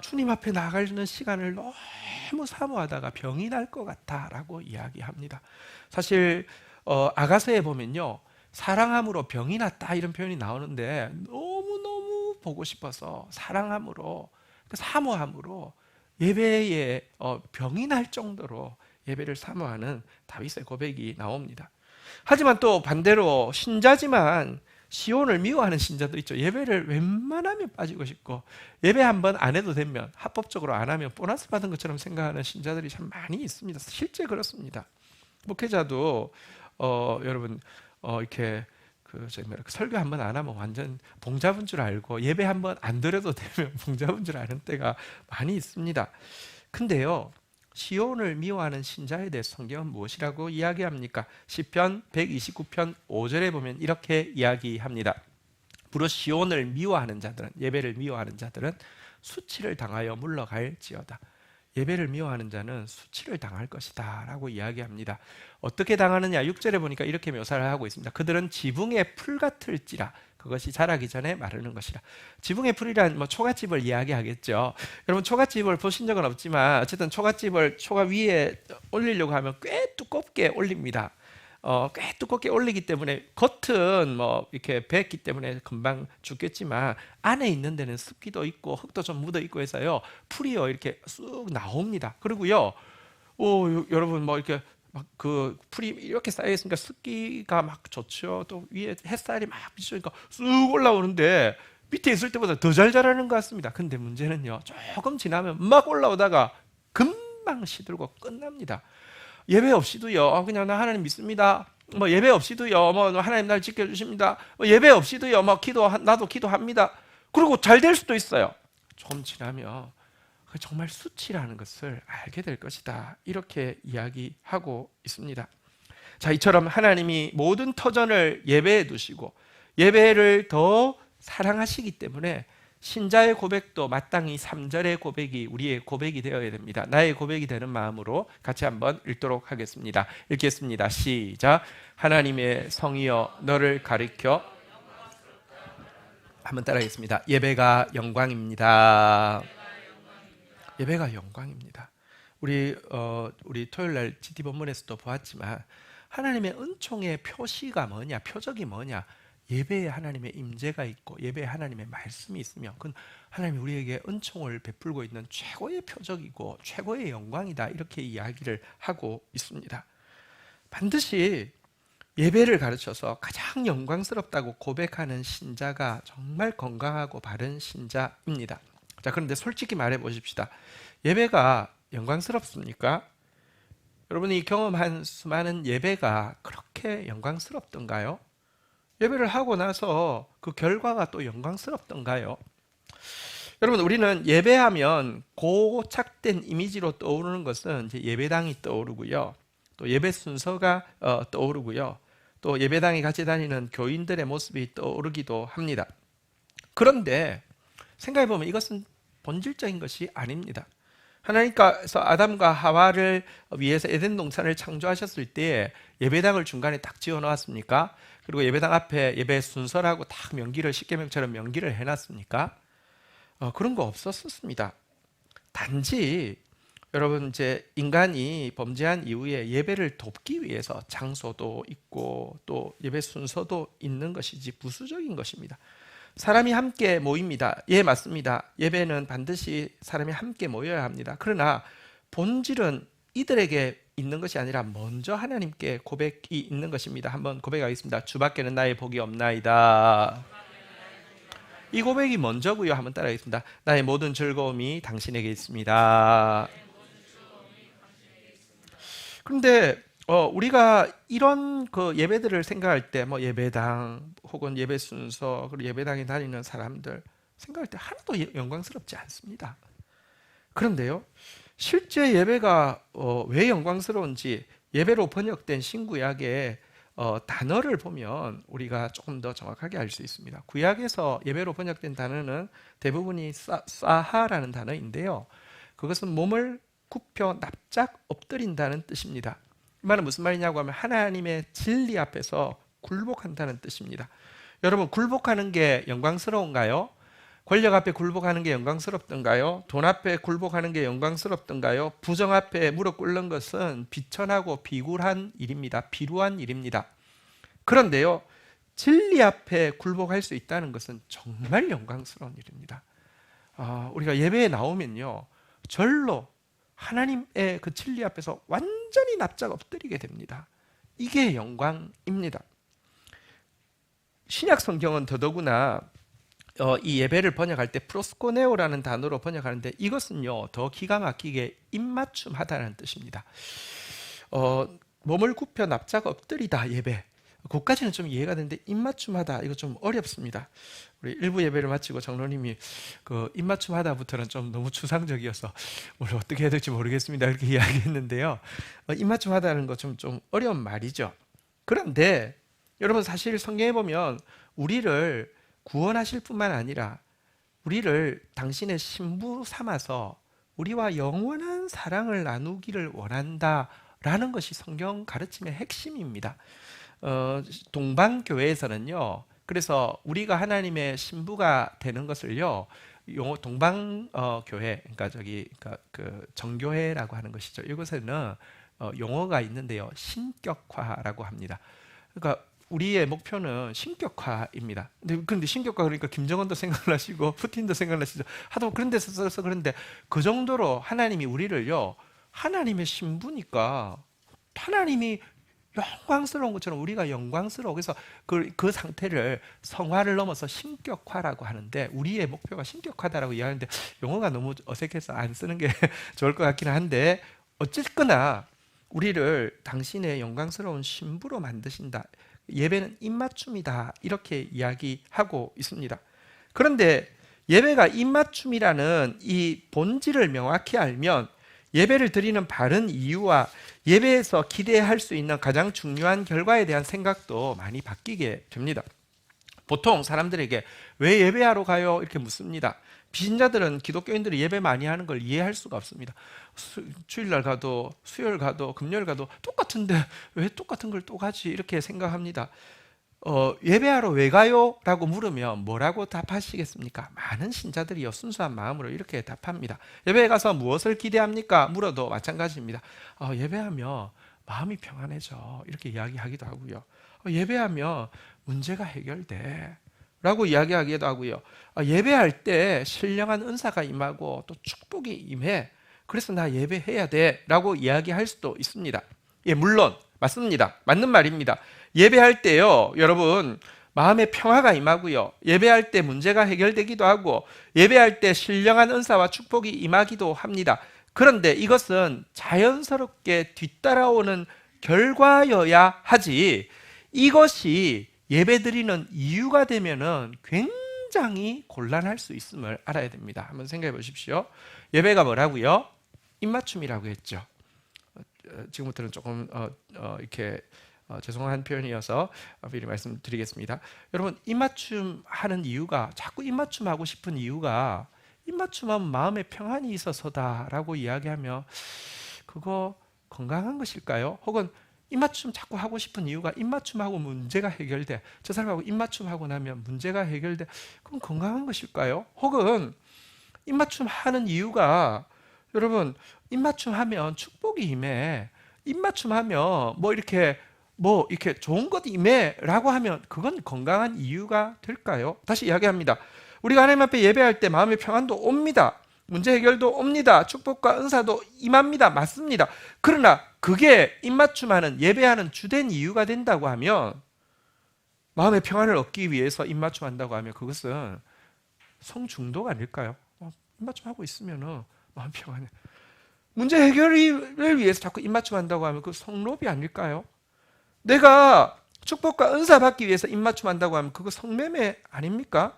Speaker 1: 주님 앞에 나가는 시간을 너무 사모하다가 병이 날 것 같다라고 이야기합니다. 사실 아가서에 보면요, 사랑함으로 병이 났다 이런 표현이 나오는데 너무너무 보고 싶어서 사랑함으로, 사모함으로 예배에 병이 날 정도로 예배를 사모하는 다윗의 고백이 나옵니다. 하지만 또 반대로 신자지만 시온을 미워하는 신자도 있죠. 예배를 웬만하면 빠지고 싶고 예배 한번 안 해도 되면, 합법적으로 안 하면 보너스 받은 것처럼 생각하는 신자들이 참 많이 있습니다. 실제 그렇습니다. 목회자도 여러분 이렇게 설교 한번 안 하면 완전 봉잡은 줄 알고 예배 한번 안 드려도 되면 봉잡은 줄 아는 때가 많이 있습니다. 근데요, 시온을 미워하는 신자에 대해 성경은 무엇이라고 이야기합니까? 시편 129편 5절에 보면 이렇게 이야기합니다. 부르 시온을 미워하는 자들은, 예배를 미워하는 자들은 수치를 당하여 물러갈지어다. 예배를 미워하는 자는 수치를 당할 것이다 라고 이야기합니다. 어떻게 당하느냐, 6절에 보니까 이렇게 묘사를 하고 있습니다. 그들은 지붕의 풀 같을지라, 그것이 자라기 전에 마르는 것이라. 지붕의 풀이란 초가집을 이야기하겠죠. 여러분, 초가집을 보신 적은 없지만 어쨌든 초가집을 초가 위에 올리려고 하면 꽤 두껍게 올립니다. 꽤 두껍게 올리기 때문에 겉은 이렇게 베었기 때문에 금방 죽겠지만 안에 있는 데는 습기도 있고 흙도 좀 묻어 있고 해서요, 풀이요 이렇게 쑥 나옵니다. 그리고요, 여러분 이렇게 막 그 풀이 이렇게 쌓여 있으니까 습기가 막 좋죠. 또 위에 햇살이 막 비추니까 쑥 올라오는데 밑에 있을 때보다 더 잘 자라는 것 같습니다. 근데 문제는요, 조금 지나면 막 올라오다가 금방 시들고 끝납니다. 예배 없이도요, 그냥 나 하나님 믿습니다. 예배 없이도요, 하나님 날 지켜주십니다. 예배 없이도요, 나도 기도합니다. 그리고 잘 될 수도 있어요. 좀 지나면 정말 수치라는 것을 알게 될 것이다. 이렇게 이야기하고 있습니다. 자, 이처럼 하나님이 모든 터전을 예배에 두시고 예배를 더 사랑하시기 때문에 신자의 고백도 마땅히 3절의 고백이 우리의 고백이 되어야 됩니다. 나의 고백이 되는 마음으로 같이 한번 읽도록 하겠습니다. 읽겠습니다. 시작. 하나님의 성이여 너를 가리켜. 한번 따라하겠습니다. 예배가 영광입니다. 예배가 영광입니다. 우리 토요일 날 GT 본문에서도 보았지만 하나님의 은총의 표시가 뭐냐, 표적이 뭐냐? 예배에 하나님의 임재가 있고 예배에 하나님의 말씀이 있으면 그건 하나님이 우리에게 은총을 베풀고 있는 최고의 표적이고 최고의 영광이다. 이렇게 이야기를 하고 있습니다. 반드시 예배를 가르쳐서 가장 영광스럽다고 고백하는 신자가 정말 건강하고 바른 신자입니다. 자, 그런데 솔직히 말해 보십시다. 예배가 영광스럽습니까? 여러분이 경험한 수많은 예배가 그렇게 영광스럽던가요? 예배를 하고 나서 그 결과가 또 영광스럽던가요? 여러분, 우리는 예배하면 고착된 이미지로 떠오르는 것은 이제 예배당이 떠오르고요. 또 예배 순서가 떠오르고요. 또 예배당에 같이 다니는 교인들의 모습이 떠오르기도 합니다. 그런데 생각해 보면 이것은 본질적인 것이 아닙니다. 하나님께서 아담과 하와를 위해서 에덴 동산을 창조하셨을 때 예배당을 중간에 딱 지어 놓았습니까? 그리고 예배당 앞에 예배 순서라고 딱 명기를 십계명처럼 명기를 해놨습니까? 그런 거 없었습니다. 단지 여러분 이제 인간이 범죄한 이후에 예배를 돕기 위해서 장소도 있고 또 예배 순서도 있는 것이지 부수적인 것입니다. 사람이 함께 모입니다. 예, 맞습니다. 예배는 반드시 사람이 함께 모여야 합니다. 그러나 본질은 이들에게 있는 것이 아니라 먼저 하나님께 고백이 있는 것입니다. 한번 고백하겠습니다. 주밖에는 나의 복이 없나이다. 이 고백이 먼저고요. 한번 따라하겠습니다. 나의 모든 즐거움이 당신에게 있습니다. 그런데 우리가 이런 그 예배들을 생각할 때 뭐 예배당 혹은 예배 순서 그리고 예배당에 다니는 사람들 생각할 때 하나도 영광스럽지 않습니다. 그런데요, 실제 예배가 왜 영광스러운지 예배로 번역된 신구약의 단어를 보면 우리가 조금 더 정확하게 알 수 있습니다. 구약에서 예배로 번역된 단어는 대부분이 사하라는 단어인데요. 그것은 몸을 굽혀 납작 엎드린다는 뜻입니다. 이 말은 무슨 말이냐고 하면 하나님의 진리 앞에서 굴복한다는 뜻입니다. 여러분, 굴복하는 게 영광스러운가요? 권력 앞에 굴복하는 게 영광스럽던가요? 돈 앞에 굴복하는 게 영광스럽던가요? 부정 앞에 무릎 꿇는 것은 비천하고 비굴한 일입니다. 비루한 일입니다. 그런데요, 진리 앞에 굴복할 수 있다는 것은 정말 영광스러운 일입니다. 우리가 예배에 나오면요, 절로 하나님의 그 진리 앞에서 완전히 납작 엎드리게 됩니다. 이게 영광입니다. 신약 성경은 더더구나 이 예배를 번역할 때 프로스코네오라는 단어로 번역하는데 이것은요 더 기가 막히게 입맞춤하다는 뜻입니다. 몸을 굽혀 납작 엎드리다 예배. 그것까지는 좀 이해가 되는데 입맞춤하다 이거 좀 어렵습니다. 우리 일부 예배를 마치고 장로님이 그 입맞춤하다부터는 좀 너무 추상적이어서 오늘 어떻게 해야 될지 모르겠습니다 이렇게 이야기했는데요. 입맞춤하다는 거 좀 어려운 말이죠. 그런데 여러분 사실 성경에 보면 우리를 구원하실 뿐만 아니라 우리를 당신의 신부 삼아서 우리와 영원한 사랑을 나누기를 원한다라는 것이 성경 가르침의 핵심입니다. 동방교회에서는요, 그래서 우리가 하나님의 신부가 되는 것을요, 동방교회, 그러니까 그 정교회라고 하는 것이죠. 이곳에는 용어가 있는데요, 신격화라고 합니다. 그러니까 우리의 목표는 신격화입니다. 근데 신격화 그러니까 김정은도 생각나시고 푸틴도 생각나시죠. 하도 그런 데서 써서 그런데 그 정도로 하나님이 우리를요, 하나님의 신부니까 하나님이 영광스러운 것처럼 우리가 영광스러워. 그래서 그 상태를 성화를 넘어서 신격화라고 하는데 우리의 목표가 신격화다라고 이야기하는데 용어가 너무 어색해서 안 쓰는 게 좋을 것 같기는 한데 어쨌거나 우리를 당신의 영광스러운 신부로 만드신다. 예배는 입맞춤이다. 이렇게 이야기하고 있습니다. 그런데 예배가 입맞춤이라는 이 본질을 명확히 알면 예배를 드리는 바른 이유와 예배에서 기대할 수 있는 가장 중요한 결과에 대한 생각도 많이 바뀌게 됩니다. 보통 사람들에게 왜 예배하러 가요? 이렇게 묻습니다. 비신자들은 기독교인들이 예배 많이 하는 걸 이해할 수가 없습니다. 주일날 가도 수요일 가도 금요일 가도 똑같은데 왜 똑같은 걸 또 가지? 이렇게 생각합니다. 예배하러 왜 가요? 라고 물으면 뭐라고 답하시겠습니까? 많은 신자들이요 순수한 마음으로 이렇게 답합니다. 예배에 가서 무엇을 기대합니까? 물어도 마찬가지입니다. 예배하면 마음이 평안해져 이렇게 이야기하기도 하고요. 예배하면 문제가 해결돼 라고 이야기하기도 하고요. 예배할 때 신령한 은사가 임하고 또 축복이 임해. 그래서 나 예배해야 돼 라고 이야기할 수도 있습니다. 예, 물론 맞습니다. 맞는 말입니다. 예배할 때요, 여러분 마음에 평화가 임하고요. 예배할 때 문제가 해결되기도 하고 예배할 때 신령한 은사와 축복이 임하기도 합니다. 그런데 이것은 자연스럽게 뒤따라오는 결과여야 하지 이것이 예배드리는 이유가 되면은 굉장히 곤란할 수 있음을 알아야 됩니다. 한번 생각해 보십시오. 예배가 뭐라고요? 입맞춤이라고 했죠. 지금부터는 조금 이렇게 죄송한 표현이어서 미리 말씀드리겠습니다. 여러분 입맞춤 하는 이유가 자꾸 입맞춤 하고 싶은 이유가 입맞춤하면 마음에 평안이 있어서다라고 이야기하면 그거 건강한 것일까요? 혹은 입맞춤 자꾸 하고 싶은 이유가 입맞춤하고 문제가 해결돼. 저 사람하고 입맞춤하고 나면 문제가 해결돼. 그럼 건강한 것일까요? 혹은 입맞춤 하는 이유가 여러분 입맞춤 하면 축복이 임해. 입맞춤 하면 뭐 이렇게 좋은 것 임해라고 하면 그건 건강한 이유가 될까요? 다시 이야기합니다. 우리가 하나님 앞에 예배할 때 마음의 평안도 옵니다. 문제 해결도 옵니다. 축복과 은사도 임합니다. 맞습니다. 그러나 그게 입맞춤하는 예배하는 주된 이유가 된다고 하면 마음의 평안을 얻기 위해서 입맞춤한다고 하면 그것은 성중독 아닐까요? 입맞춤하고 있으면 마음 평안해. 문제 해결을 위해서 자꾸 입맞춤한다고 하면 그 성로비 아닐까요? 내가 축복과 은사 받기 위해서 입맞춤한다고 하면 그거 성매매 아닙니까?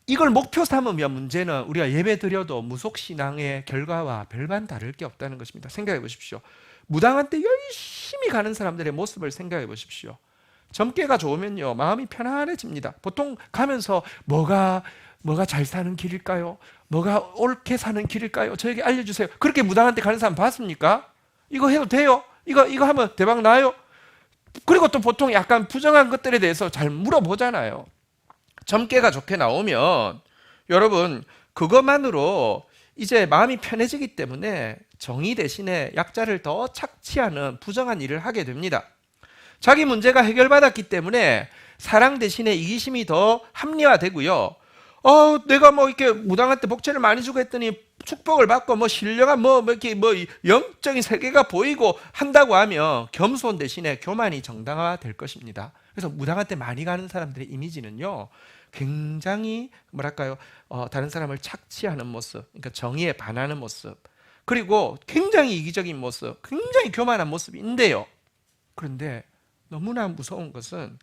Speaker 1: 이걸 목표 삼으면 문제는 우리가 예배 드려도 무속신앙의 결과와 별반 다를 게 없다는 것입니다. 생각해 보십시오. 무당한 때 열심히 가는 사람들의 모습을 생각해 보십시오. 점괘가 좋으면요 마음이 편안해집니다. 보통 가면서 뭐가 잘 사는 길일까요? 뭐가 옳게 사는 길일까요? 저에게 알려주세요. 그렇게 무당한 때 가는 사람 봤습니까? 이거 해도 돼요? 이거 하면 대박 나요? 그리고 또 보통 약간 부정한 것들에 대해서 잘 물어보잖아요. 점괘가 좋게 나오면 여러분 그것만으로 이제 마음이 편해지기 때문에 정의 대신에 약자를 더 착취하는 부정한 일을 하게 됩니다. 자기 문제가 해결받았기 때문에 사랑 대신에 이기심이 더 합리화되고요. 내가 이렇게 무당한테 복채를 많이 주고 했더니 축복을 받고 신령한 이렇게 영적인 세계가 보이고 한다고 하면 겸손 대신에 교만이 정당화될 것입니다. 그래서 무당한테 많이 가는 사람들의 이미지는요 굉장히 다른 사람을 착취하는 모습, 그러니까 정의에 반하는 모습, 그리고 굉장히 이기적인 모습, 굉장히 교만한 모습인데요. 그런데 너무나 무서운 것은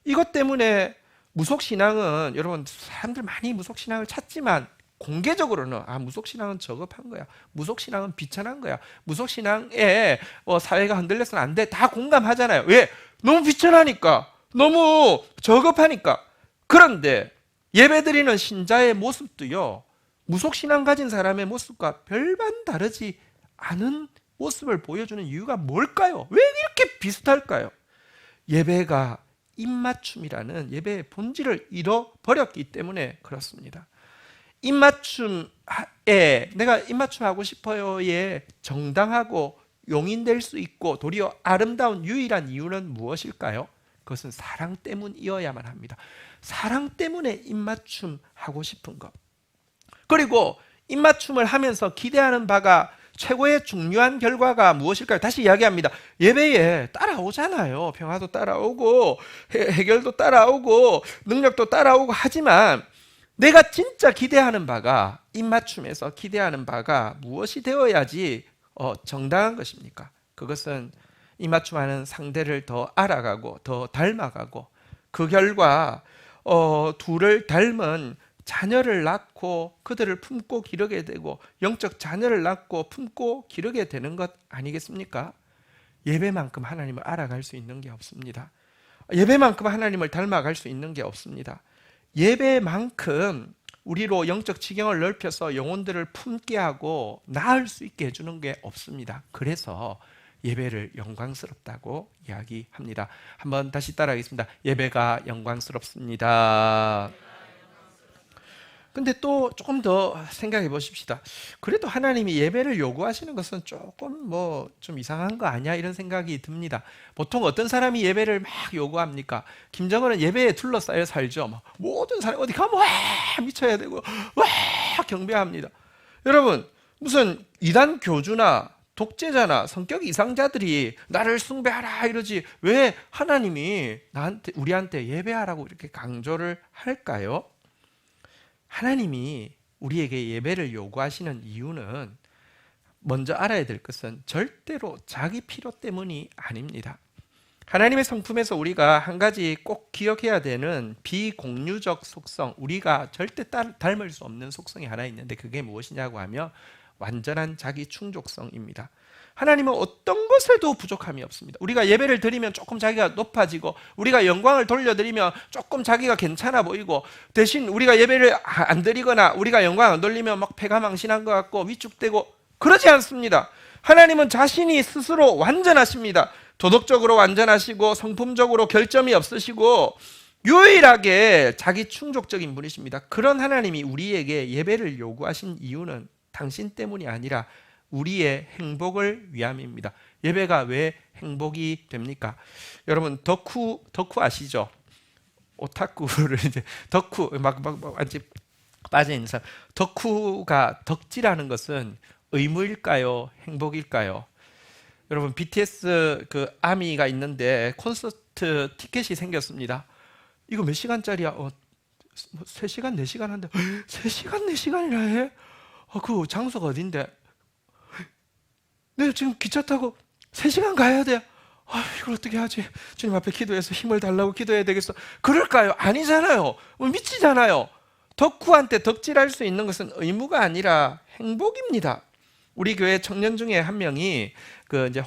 Speaker 1: 이것 때문에 무속신앙은 여러분 사람들 많이 무속신앙을 찾지만 공개적으로는 무속신앙은 저급한 거야. 무속신앙은 비천한 거야. 무속신앙에 사회가 흔들려서는 안 돼. 다 공감하잖아요. 왜? 너무 비천하니까. 너무 저급하니까. 그런데 예배드리는 신자의 모습도요. 무속신앙 가진 사람의 모습과 별반 다르지 않은 모습을 보여주는 이유가 뭘까요? 왜 이렇게 비슷할까요? 예배가 입맞춤이라는 예배의 본질을 잃어버렸기 때문에 그렇습니다. 입맞춤에 내가 입맞춤하고 싶어요에 정당하고 용인될 수 있고 도리어 아름다운 유일한 이유는 무엇일까요? 그것은 사랑 때문이어야만 합니다. 사랑 때문에 입맞춤하고 싶은 것. 그리고 입맞춤을 하면서 기대하는 바가 최고의 중요한 결과가 무엇일까요? 다시 이야기합니다. 예배에 따라오잖아요. 평화도 따라오고 해결도 따라오고 능력도 따라오고 하지만 내가 진짜 기대하는 바가 입맞춤에서 기대하는 바가 무엇이 되어야지 정당한 것입니까? 그것은 입맞춤하는 상대를 더 알아가고 더 닮아가고 그 결과 둘을 닮은 자녀를 낳고 그들을 품고 기르게 되고 영적 자녀를 낳고 품고 기르게 되는 것 아니겠습니까? 예배만큼 하나님을 알아갈 수 있는 게 없습니다. 예배만큼 하나님을 닮아갈 수 있는 게 없습니다. 예배만큼 우리로 영적 지경을 넓혀서 영혼들을 품게 하고 낳을 수 있게 해주는 게 없습니다. 그래서 예배를 영광스럽다고 이야기합니다. 한번 다시 따라하겠습니다. 예배가 영광스럽습니다. 근데 또 조금 더 생각해 보십시다. 그래도 하나님이 예배를 요구하시는 것은 조금 뭐 좀 이상한 거 아니야? 이런 생각이 듭니다. 보통 어떤 사람이 예배를 막 요구합니까? 김정은은 예배에 둘러싸여 살죠. 막 모든 사람 어디 가면 와 미쳐야 되고 와 경배합니다. 여러분 무슨 이단 교주나 독재자나 성격 이상자들이 나를 숭배하라 이러지 왜 하나님이 우리한테 예배하라고 이렇게 강조를 할까요? 하나님이 우리에게 예배를 요구하시는 이유는 먼저 알아야 될 것은 절대로 자기 필요 때문이 아닙니다. 하나님의 성품에서 우리가 한 가지 꼭 기억해야 되는 비공유적 속성, 우리가 절대 닮을 수 없는 속성이 하나 있는데 그게 무엇이냐고 하면 완전한 자기 충족성입니다. 하나님은 어떤 것에도 부족함이 없습니다. 우리가 예배를 드리면 조금 자기가 높아지고 우리가 영광을 돌려드리면 조금 자기가 괜찮아 보이고 대신 우리가 예배를 안 드리거나 우리가 영광 안 돌리면 막 패가 망신한 것 같고 위축되고 그러지 않습니다. 하나님은 자신이 스스로 완전하십니다. 도덕적으로 완전하시고 성품적으로 결점이 없으시고 유일하게 자기 충족적인 분이십니다. 그런 하나님이 우리에게 예배를 요구하신 이유는 당신 때문이 아니라 우리의 행복을 위함입니다. 예배가 왜 행복이 됩니까? 여러분 덕후 아시죠? 오타쿠를 이제 덕후 막 완전 빠져 있는 사람. 덕후가 덕질하는 것은 의무일까요? 행복일까요? 여러분 BTS 그 아미가 있는데 콘서트 티켓이 생겼습니다. 이거 몇 시간짜리야? 3시간, 4시간 한데 3시간, 4시간이나 해? 그 장소가 어딘데? 네, 지금 기차 타고 3시간 가야 돼. 이걸 어떻게 하지? 주님 앞에 기도해서 힘을 달라고 기도해야 되겠어. 그럴까요? 아니잖아요. 미치잖아요. 덕후한테 덕질할 수 있는 것은 의무가 아니라 행복입니다. 우리 교회 청년 중에 한 명이 그 이제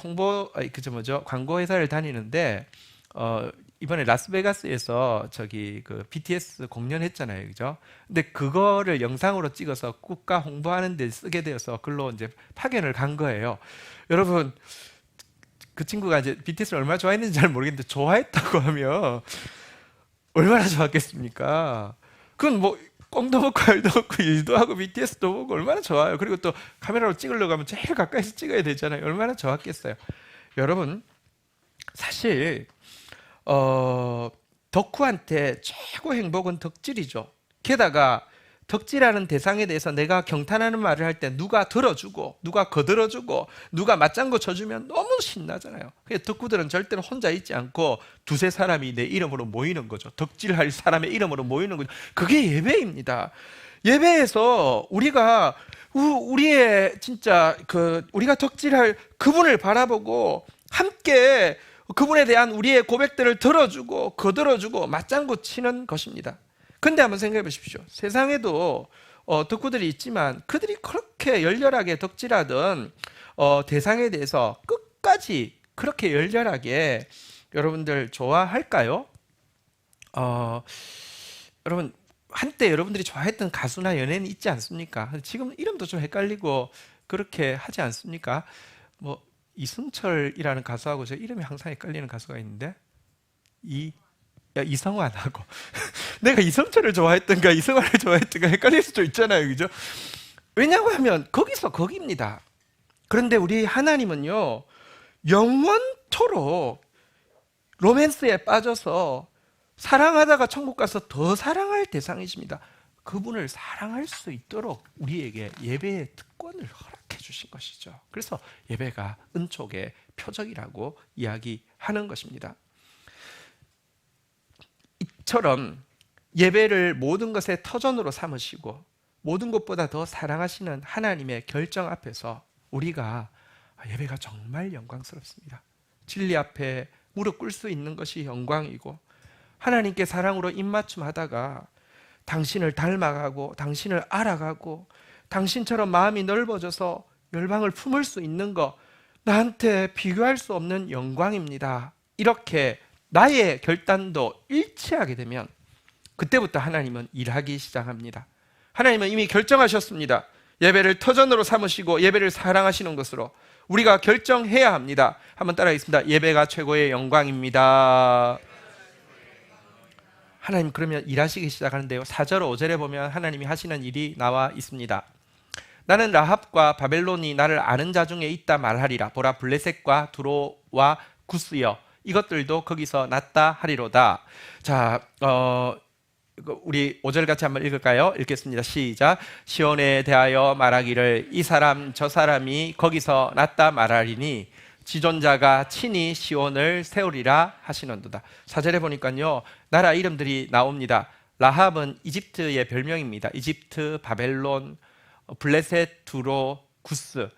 Speaker 1: 광고 회사를 다니는데 이번에 라스베가스에서 그 BTS 공연했잖아요, 그죠? 근데 그거를 영상으로 찍어서 국가 홍보하는 데 쓰게 되어서 글로 이제 파견을 간 거예요. 여러분 그 친구가 이제 BTS를 얼마나 좋아했는지 잘 모르겠는데 좋아했다고 하면 얼마나 좋았겠습니까? 그건 뭐 꽁도 먹고 알도 먹고 일도 하고 BTS도 보고 얼마나 좋아요. 그리고 또 카메라로 찍으려고 하면 제일 가까이서 찍어야 되잖아요. 얼마나 좋았겠어요. 여러분 사실 덕후한테 최고 행복은 덕질이죠. 게다가 덕질하는 대상에 대해서 내가 경탄하는 말을 할 때 누가 들어주고 누가 거들어주고 누가 맞장구 쳐주면 너무 신나잖아요. 그래서 덕후들은 절대로 혼자 있지 않고 두세 사람이 내 이름으로 모이는 거죠. 덕질할 사람의 이름으로 모이는 거죠. 그게 예배입니다. 예배에서 우리가 우리의 진짜 우리가 덕질할 그분을 바라보고 함께 그분에 대한 우리의 고백들을 들어주고 거들어주고 맞장구 치는 것입니다. 근데 한번 생각해 보십시오. 세상에도 덕후들이 있지만 그들이 그렇게 열렬하게 덕질하던 대상에 대해서 끝까지 그렇게 열렬하게 여러분들 좋아할까요? 여러분 한때 여러분들이 좋아했던 가수나 연예인이 있지 않습니까? 지금 이름도 좀 헷갈리고 그렇게 하지 않습니까? 뭐 이승철이라는 가수하고 제 이름이 항상 헷갈리는 가수가 있는데 이성환하고 내가 이성철을 좋아했던가 이성환을 좋아했던가 헷갈릴 수도 있잖아요, 그죠? 왜냐고 하면 거기서 거기입니다. 그런데 우리 하나님은요 영원토록 로맨스에 빠져서 사랑하다가 천국 가서 더 사랑할 대상이십니다. 그분을 사랑할 수 있도록 우리에게 예배의 특권을 허락해 주신 것이죠. 그래서 예배가 은총의 표적이라고 이야기하는 것입니다. 이처럼 예배를 모든 것의 터전으로 삼으시고 모든 것보다 더 사랑하시는 하나님의 결정 앞에서 우리가 예배가 정말 영광스럽습니다. 진리 앞에 무릎 꿇을 수 있는 것이 영광이고 하나님께 사랑으로 입맞춤하다가 당신을 닮아가고 당신을 알아가고 당신처럼 마음이 넓어져서 열방을 품을 수 있는 거 나한테 비교할 수 없는 영광입니다. 이렇게 나의 결단도 일치하게 되면 그때부터 하나님은 일하기 시작합니다. 하나님은 이미 결정하셨습니다. 예배를 터전으로 삼으시고 예배를 사랑하시는 것으로 우리가 결정해야 합니다. 한번 따라하겠습니다. 예배가 최고의 영광입니다. 하나님 그러면 일하시기 시작하는데요. 4절 5절에 보면 하나님이 하시는 일이 나와 있습니다. 나는 라합과 바벨론이 나를 아는 자 중에 있다 말하리라. 보라 블레셋과 두로와 구스여 이것들도 거기서 났다 하리로다. 자, 우리 5절 같이 한번 읽을까요? 읽겠습니다. 시작. 시온에 대하여 말하기를 이 사람 저 사람이 거기서 났다 말하리니 지존자가 친히 시온을 세우리라 하시는도다. 4절에 보니까요 나라 이름들이 나옵니다. 라합은 이집트의 별명입니다. 이집트, 바벨론, 블레셋, 두로, 구스,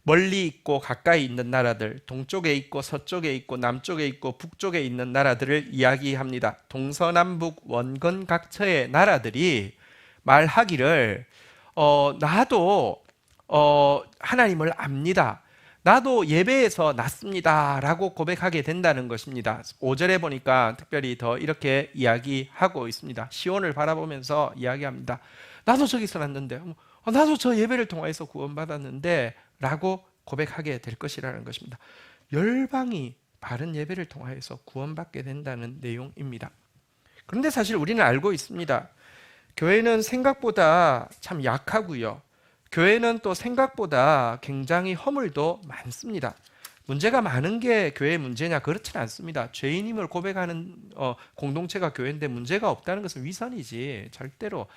Speaker 1: 멀리 있고 가까이 있는 나라들, 동쪽에 있고 서쪽에 있고 남쪽에 있고 북쪽에 있는 나라들을 이야기합니다. 동서남북 원근 각처의 나라들이 말하기를 나도 하나님을 압니다. 나도 예배에서 났습니다 라고 고백하게 된다는 것입니다. 5절에 보니까 특별히 더 이렇게 이야기하고 있습니다. 시온을 바라보면서 이야기합니다. 나도 저기서 났는데 나도 저 예배를 통해서 구원받았는데 라고 고백하게 될 것이라는 것입니다. 열방이 바른 예배를 통해서 구원받게 된다는 내용입니다. 그런데 사실 우리는 알고 있습니다. 교회는 생각보다 참 약하고요. 교회는 또 생각보다 굉장히 허물도 많습니다. 문제가 많은 게 교회의 문제냐? 그렇지는 않습니다. 죄인임을 고백하는 공동체가 교회인데 문제가 없다는 것은 위선이지 절대로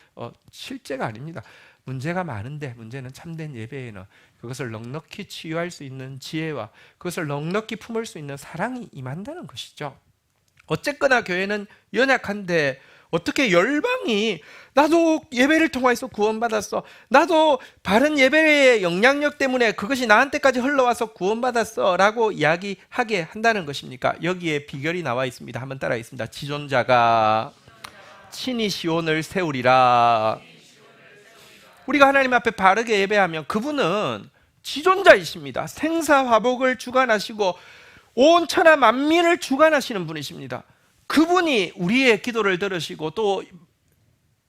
Speaker 1: 실제가 아닙니다. 문제가 많은데 문제는 참된 예배에는 그것을 넉넉히 치유할 수 있는 지혜와 그것을 넉넉히 품을 수 있는 사랑이 임한다는 것이죠. 어쨌거나 교회는 연약한데 어떻게 열방이 나도 예배를 통해서 구원받았어, 나도 바른 예배의 영향력 때문에 그것이 나한테까지 흘러와서 구원받았어 라고 이야기하게 한다는 것입니까? 여기에 비결이 나와 있습니다. 한번 따라하겠습니다. 지존자가 친히 시온을 세우리라. 우리가 하나님 앞에 바르게 예배하면 그분은 지존자이십니다. 생사화복을 주관하시고 온 천하 만민을 주관하시는 분이십니다. 그분이 우리의 기도를 들으시고 또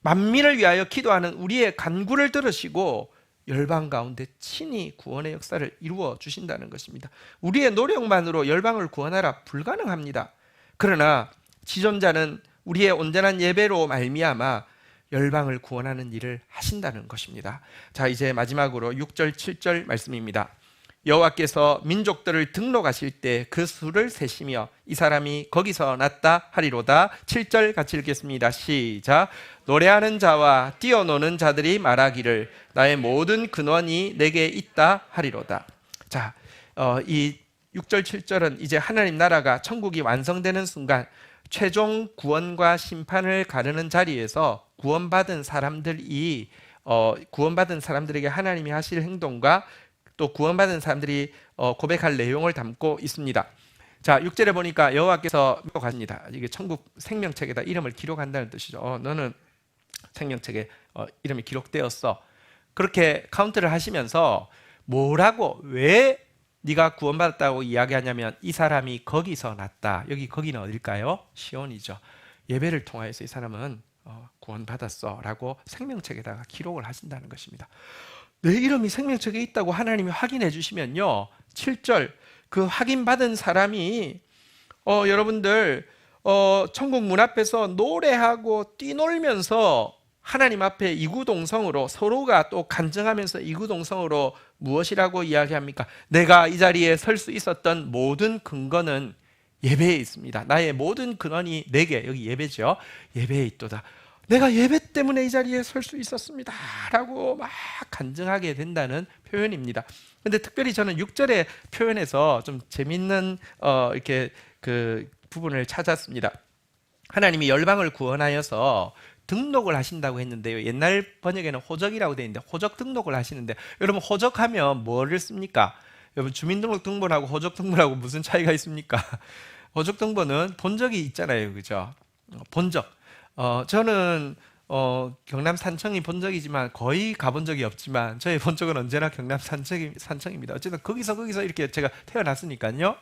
Speaker 1: 만민을 위하여 기도하는 우리의 간구를 들으시고 열방 가운데 친히 구원의 역사를 이루어 주신다는 것입니다. 우리의 노력만으로 열방을 구원하라 불가능합니다. 그러나 지존자는 우리의 온전한 예배로 말미암아 열방을 구원하는 일을 하신다는 것입니다. 자, 이제 마지막으로 6절 7절 말씀입니다. 여호와께서 민족들을 등록하실 때 그 수를 세시며 이 사람이 거기서 났다 하리로다. 7절 같이 읽겠습니다. 시작. 노래하는 자와 뛰어노는 자들이 말하기를 나의 모든 근원이 내게 있다 하리로다. 자, 이 6절 7절은 이제 하나님 나라가 천국이 완성되는 순간 최종 구원과 심판을 가르는 자리에서 구원받은 사람들이 구원받은 사람들에게 하나님이 하실 행동과 또 구원받은 사람들이 고백할 내용을 담고 있습니다. 자, 6절에 보니까 여호와께서 가십니다. 이게 천국 생명책에다 이름을 기록한다는 뜻이죠. 너는 생명책에 이름이 기록되었어. 그렇게 카운트를 하시면서 뭐라고 왜 네가 구원받았다고 이야기하냐면 이 사람이 거기서 났다. 여기 거기는 어딜까요? 시온이죠. 예배를 통하여서 이 사람은 구원받았어 라고 생명책에다가 기록을 하신다는 것입니다. 내 이름이 생명책에 있다고 하나님이 확인해 주시면요 7절 그 확인받은 사람이 여러분들 천국 문 앞에서 노래하고 뛰놀면서 하나님 앞에 이구동성으로 서로가 또 간증하면서 이구동성으로 무엇이라고 이야기합니까? 내가 이 자리에 설 수 있었던 모든 근거는 예배에 있습니다. 나의 모든 근원이 내게, 여기 예배죠, 예배에 있도다. 내가 예배 때문에 이 자리에 설 수 있었습니다 라고 막 간증하게 된다는 표현입니다. 근데 특별히 저는 6절의 표현에서 좀 재밌는 이렇게 그 부분을 찾았습니다. 하나님이 열방을 구원하여서 등록을 하신다고 했는데요. 옛날 번역에는 호적이라고 되어 있는데 호적 등록을 하시는데 여러분 호적하면 뭐를 씁니까? 여러분 주민등록등본하고 호적등본하고 무슨 차이가 있습니까? 호적등본은 본적이 있잖아요. 그죠? 본적. 저는 경남 산청이 본 적이지만 거의 가본 적이 없지만 저의 본 적은 언제나 경남 산청입니다. 어쨌든 거기서 이렇게 제가 태어났으니까요.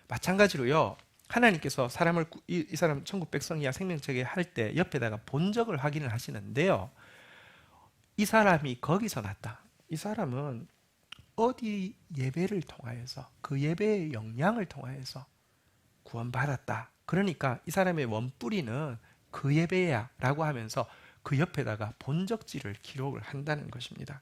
Speaker 1: 마찬가지로요. 하나님께서 사람을 이 사람 천국 백성이야 생명체계 할 때 옆에다가 본적을 확인을 하시는데요. 이 사람이 거기서 났다. 이 사람은 어디 예배를 통하여서 그 예배의 영향을 통하여서 구원받았다. 그러니까 이 사람의 원뿌리는 그 예배야 라고 하면서 그 옆에다가 본적지를 기록을 한다는 것입니다.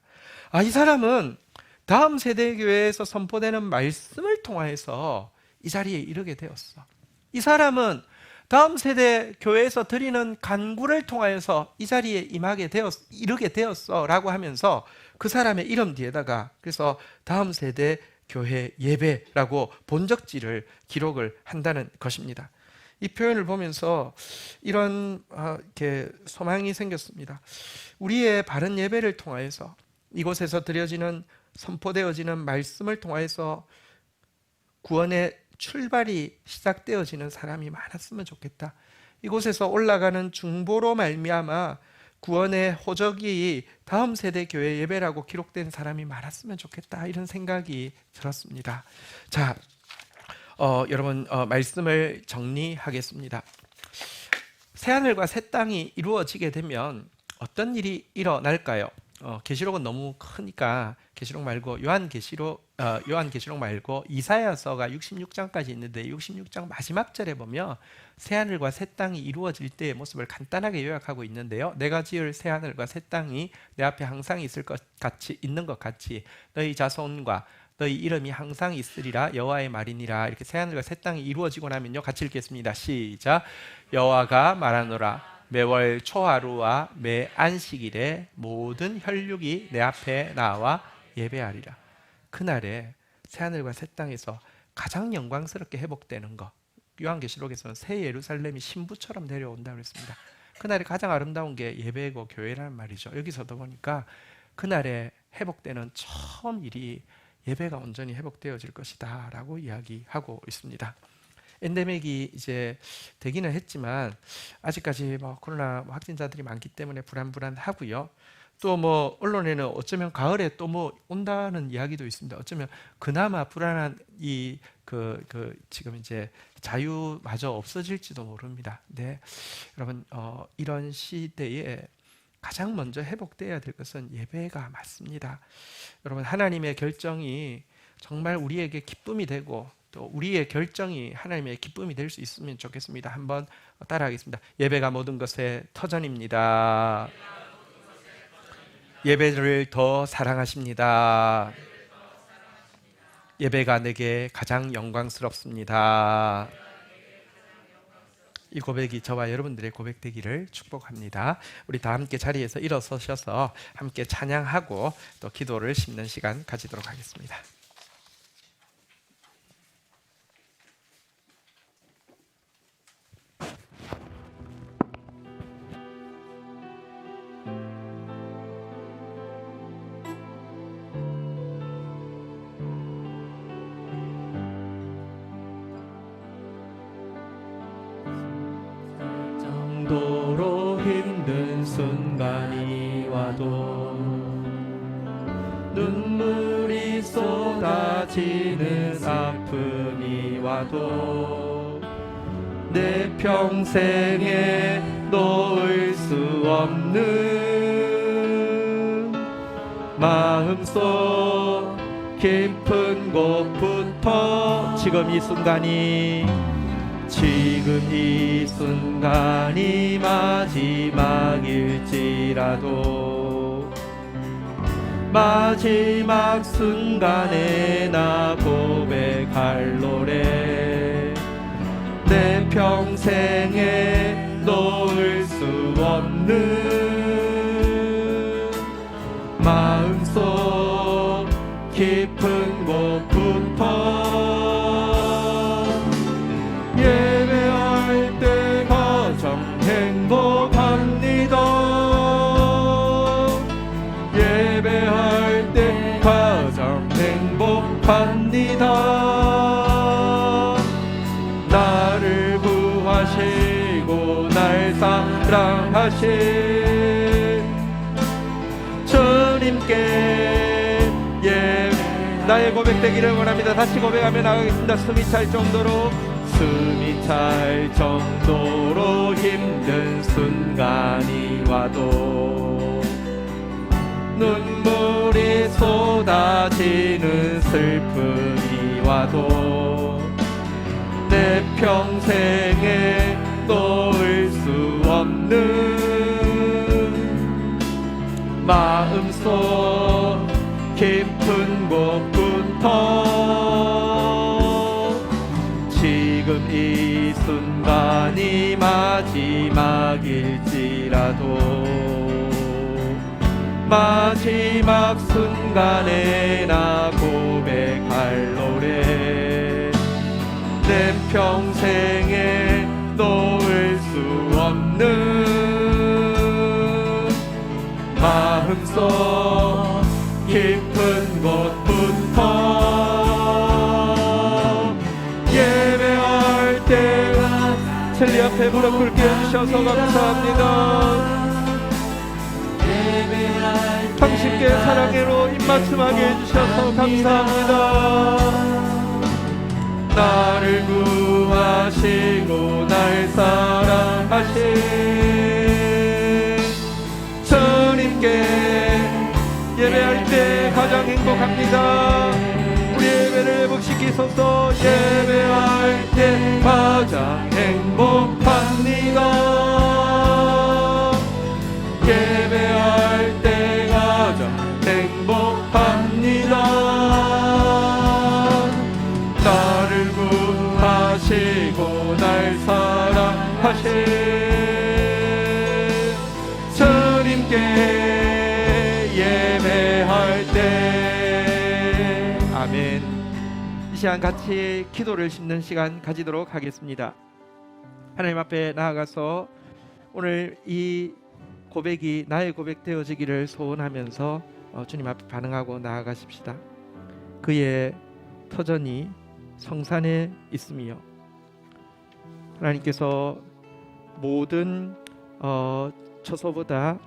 Speaker 1: 이 사람은 다음 세대 교회에서 선포되는 말씀을 통하여서 이 자리에 이르게 되었어. 이 사람은 다음 세대 교회에서 드리는 간구를 통하여서 이 자리에 이르게 되었어 라고 하면서 그 사람의 이름 뒤에다가 그래서 다음 세대 교회 예배라고 본적지를 기록을 한다는 것입니다. 이 표현을 보면서 이런 이렇게 소망이 생겼습니다. 우리의 바른 예배를 통하여서 이곳에서 드려지는 선포되어지는 말씀을 통하여서 구원의 출발이 시작되어지는 사람이 많았으면 좋겠다. 이곳에서 올라가는 중보로 말미암아 구원의 호적이 다음 세대 교회 예배라고 기록된 사람이 많았으면 좋겠다. 이런 생각이 들었습니다. 자, 여러분 말씀을 정리하겠습니다. 새하늘과 새 땅이 이루어지게 되면 어떤 일이 일어날까요? 계시록은 너무 크니까 계시록 말고 요한계시록 말고 이사야서가 66장까지 있는데 66장 마지막 절에 보면 새하늘과 새 땅이 이루어질 때의 모습을 간단하게 요약하고 있는데요. 내가 지을 새하늘과 새 땅이 내 앞에 항상 있는 것 같이 너희 자손과 너희 이름이 항상 있으리라 여호와의 말이니라. 이렇게 새하늘과 새 땅이 이루어지고 나면요, 같이 읽겠습니다. 시작. 여호와가 말하노라. 매월 초하루와 매 안식일에 모든 혈육이 내 앞에 나와 예배하리라. 그날에 새하늘과 새 땅에서 가장 영광스럽게 회복되는 것, 요한계시록에서는 새 예루살렘이 신부처럼 내려온다고 했습니다. 그날이 가장 아름다운 게 예배고 교회라는 말이죠. 여기서도 보니까 그날에 회복되는 처음 일이 예배가 온전히 회복되어질 것이다 라고 이야기하고 있습니다. 엔데믹이 이제 되기는 했지만 아직까지 코로나 확진자들이 많기 때문에 불안하고요. 또 언론에는 어쩌면 가을에 또 온다는 이야기도 있습니다. 어쩌면 그나마 불안한 지금 이제 자유마저 없어질지도 모릅니다. 네, 여러분 이런 시대에 가장 먼저 회복돼야 될 것은 예배가 맞습니다. 여러분 하나님의 결정이 정말 우리에게 기쁨이 되고 또 우리의 결정이 하나님의 기쁨이 될 수 있으면 좋겠습니다. 한번 따라하겠습니다. 예배가 모든 것의 터전입니다. 예배를 더 사랑하십니다. 예배가 내게 가장 영광스럽습니다. 이 고백이 저와 여러분들의 고백 되기를 축복합니다. 우리 다 함께 자리에서 일어서셔서 함께 찬양하고 또 기도를 심는 시간 가지도록 하겠습니다.
Speaker 3: 도로 힘든 순간이 와도 눈물이 쏟아지는 아픔이 와도 내 평생에 놓을 수 없는 마음속 깊은 곳부터 지금 이 순간이 마지막일지라도 마지막 순간에 나 고백할 노래 내 평생에 놓을 수 없는 마음속 깊은 곳부터 예배할 때 가장 행복합니다. 예배할 때 가장 행복합니다. 나를 구하시고 날 사랑하신 나의 고백되기를 원합니다. 다시 고백하며 나가겠습니다. 숨이 찰 정도로 힘든 순간이 와도 눈물이 쏟아지는 슬픔이 와도 내 평생에 놓을 수 없는 마음속 깊은 곳부터 지금 이 순간이 마지막일지라도 마지막 순간에 나 고백할 노래 내 평생에 놓을 수 없는 마음속 깊은 곳부터 예배할 때가 셀리 앞에 무릎 꿇게 해주셔서 감사합니다. 당신께 사랑으로 입맞춤하게 해주셔서 감사합니다. 나를 구하시고 날 사랑하신 주님께 예배할 때 가장 행복합니다. 우리 예배를 회복시키소서. 예배할 때 가장 행복합니다. 예배할 때 가장 행복합니다. 나를 구하시고 날 사랑하신 주님께 예배할 때 아멘. 이 시간 같이 기도를 심는 시간 가지도록 하겠습니다. 하나님 앞에 나아가서 오늘 이 고백이 나의 고백 되어지기를 소원하면서 주님 앞에 반응하고 나아가십시다. 그의 터전이 성산에 있으며 하나님께서 모든 처소보다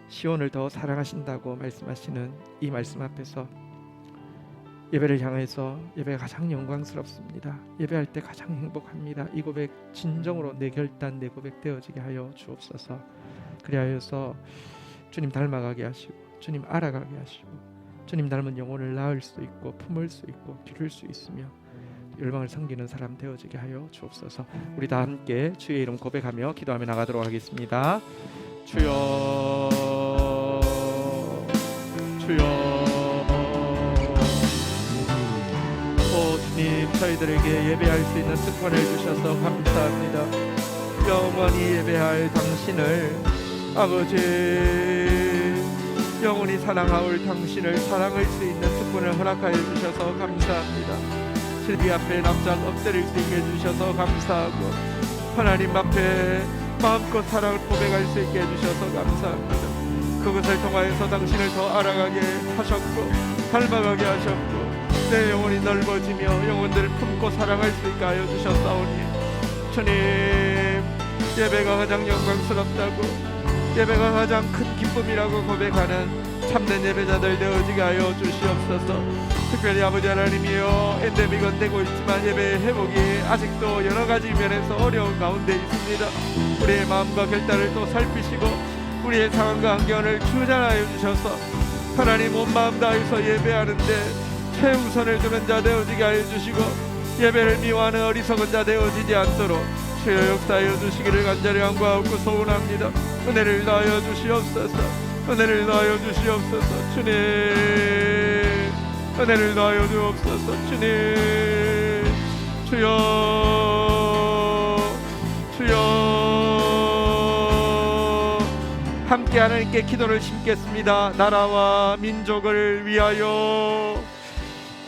Speaker 3: 시온을 더 사랑하신다고 말씀하시는 이 말씀 앞에서 예배를 향해서 예배가 가장 영광스럽습니다. 예배할 때 가장 행복합니다. 이 고백 진정으로 내 결단 내 고백 되어지게 하여 주옵소서. 그리하여서 주님 닮아가게 하시고 주님 알아가게 하시고 주님 닮은 영혼을 낳을 수 있고 품을 수 있고 기를 수 있으며 열방을 섬기는 사람 되어지게 하여 주옵소서. 우리 다 함께 주의 이름 고백하며 기도하며 나가도록 하겠습니다. 주여 주여 오 주님 저희들에게 예배할 수 있는 특권을 주셔서 감사합니다. 영원히 예배할 당신을 아버지 영원히 사랑하올 당신을 사랑할 수 있는 특권을 허락하여 주셔서 감사합니다. 실비 앞에 납작 엎드릴 수 있게 해주셔서 감사하고 하나님 앞에 마음껏 사랑을 고백할 수 있게 해주셔서 감사합니다. 그것을 통하여서 당신을 더 알아가게 하셨고 닮아가게 하셨고 내 영혼이 넓어지며 영혼들을 품고 사랑할 수 있게 하여 주셨사오니 주님 예배가 가장 영광스럽다고 예배가 가장 큰 기쁨이라고 고백하는 참된 예배자들 되어지게 하여 주시옵소서. 특별히 아버지 하나님이여 엔데믹은 되고 있지만 예배의 회복이 아직도 여러 가지 면에서 어려운 가운데 있습니다. 우리의 마음과 결단을 또 살피시고 우리의 상황과 환경을 주장하여 주셔서 하나님 온 마음 다해서 예배하는데 최우선을 두는 자 되어지게 하여 주시고 예배를 미워하는 어리석은 자 되어지지 않도록 주여 역사하여 주시기를 간절히 간구하고 소원합니다. 은혜를 더하여 주시옵소서. 은혜를 더하여 주시옵소서. 주님 은혜를 더하여 주옵소서. 주님 주여 주여 함께 하나님께 기도를 심겠습니다. 나라와 민족을 위하여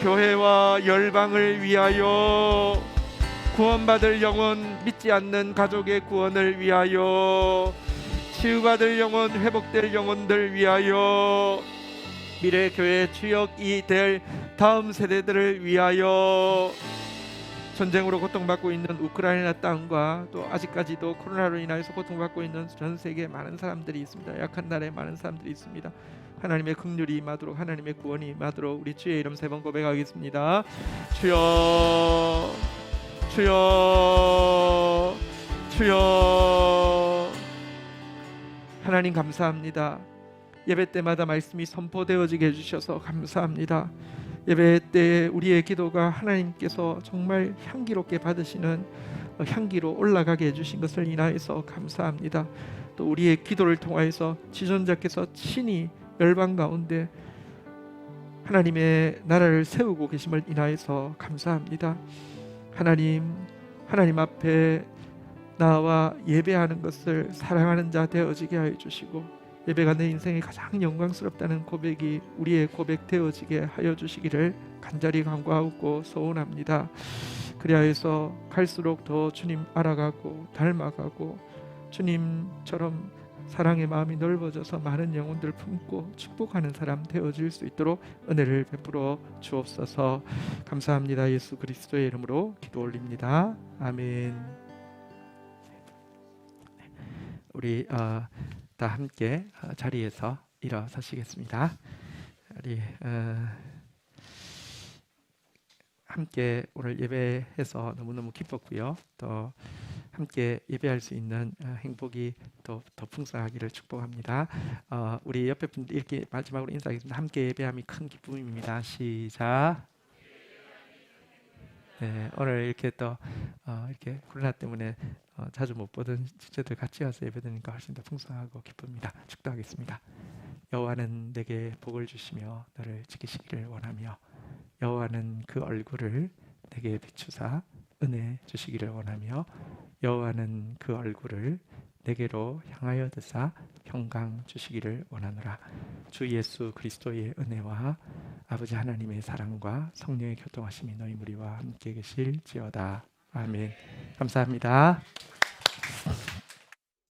Speaker 3: 교회와 열방을 위하여 구원받을 영혼 믿지 않는 가족의 구원을 위하여 치유받을 영혼 회복될 영혼들 위하여 미래 교회 주역이 될 다음 세대들을 위하여 전쟁으로 고통받고 있는 우크라이나 땅과 또 아직까지도 코로나로 인해서 고통받고 있는 전 세계에 많은 사람들이 있습니다. 약한 나라에 많은 사람들이 있습니다. 하나님의 긍휼이 임하도록, 하나님의 구원이 임하도록 우리 주의 이름 3번 고백하겠습니다. 주여, 주여, 주여. 하나님 감사합니다. 예배 때마다 말씀이 선포되어지게 해주셔서 감사합니다. 예배 때 우리의 기도가 하나님께서 정말 향기롭게 받으시는 향기로 올라가게 해주신 것을 인하여서 감사합니다. 또 우리의 기도를 통하여서 지존자께서 친히 열방 가운데 하나님의 나라를 세우고 계심을 인하여서 감사합니다. 하나님 앞에 나와 예배하는 것을 사랑하는 자 되어지게 하여 주시고, 예배가 내 인생에 가장 영광스럽다는 고백이 우리의 고백 되어지게 하여 주시기를 간절히 간구하고 소원합니다. 그리하여서 갈수록 더 주님 알아가고 닮아가고 주님처럼 사랑의 마음이 넓어져서 많은 영혼들 품고 축복하는 사람 되어질 수 있도록 은혜를 베풀어 주옵소서. 감사합니다. 예수 그리스도의 이름으로 기도 올립니다. 아멘. 우리 다 함께 자리에서 일어서시겠습니다. 우리 함께 오늘 예배해서 너무너무 기뻤고요. 또 함께 예배할 수 있는 행복이 더 풍성하기를 축복합니다. 우리 옆에 분들 이렇게 마지막으로 인사하겠습니다. 함께 예배함이 큰 기쁨입니다. 시작. 네, 오늘 이렇게 또 이렇게 코로나 때문에 자주 못 보던 지체들 같이 와서 예배드리니까 훨씬 더 풍성하고 기쁩니다. 축도하겠습니다. 여호와는 내게 복을 주시며 너를 지키시기를 원하며, 여호와는 그 얼굴을 내게 비추사 은혜 주시기를 원하며, 여호와는 그 얼굴을 내게로 향하여 드사 평강 주시기를 원하노라. 주 예수 그리스도의 은혜와 아버지 하나님의 사랑과 성령의 교통하심이 너희 무리와 함께 계실지어다. 아멘. 감사합니다.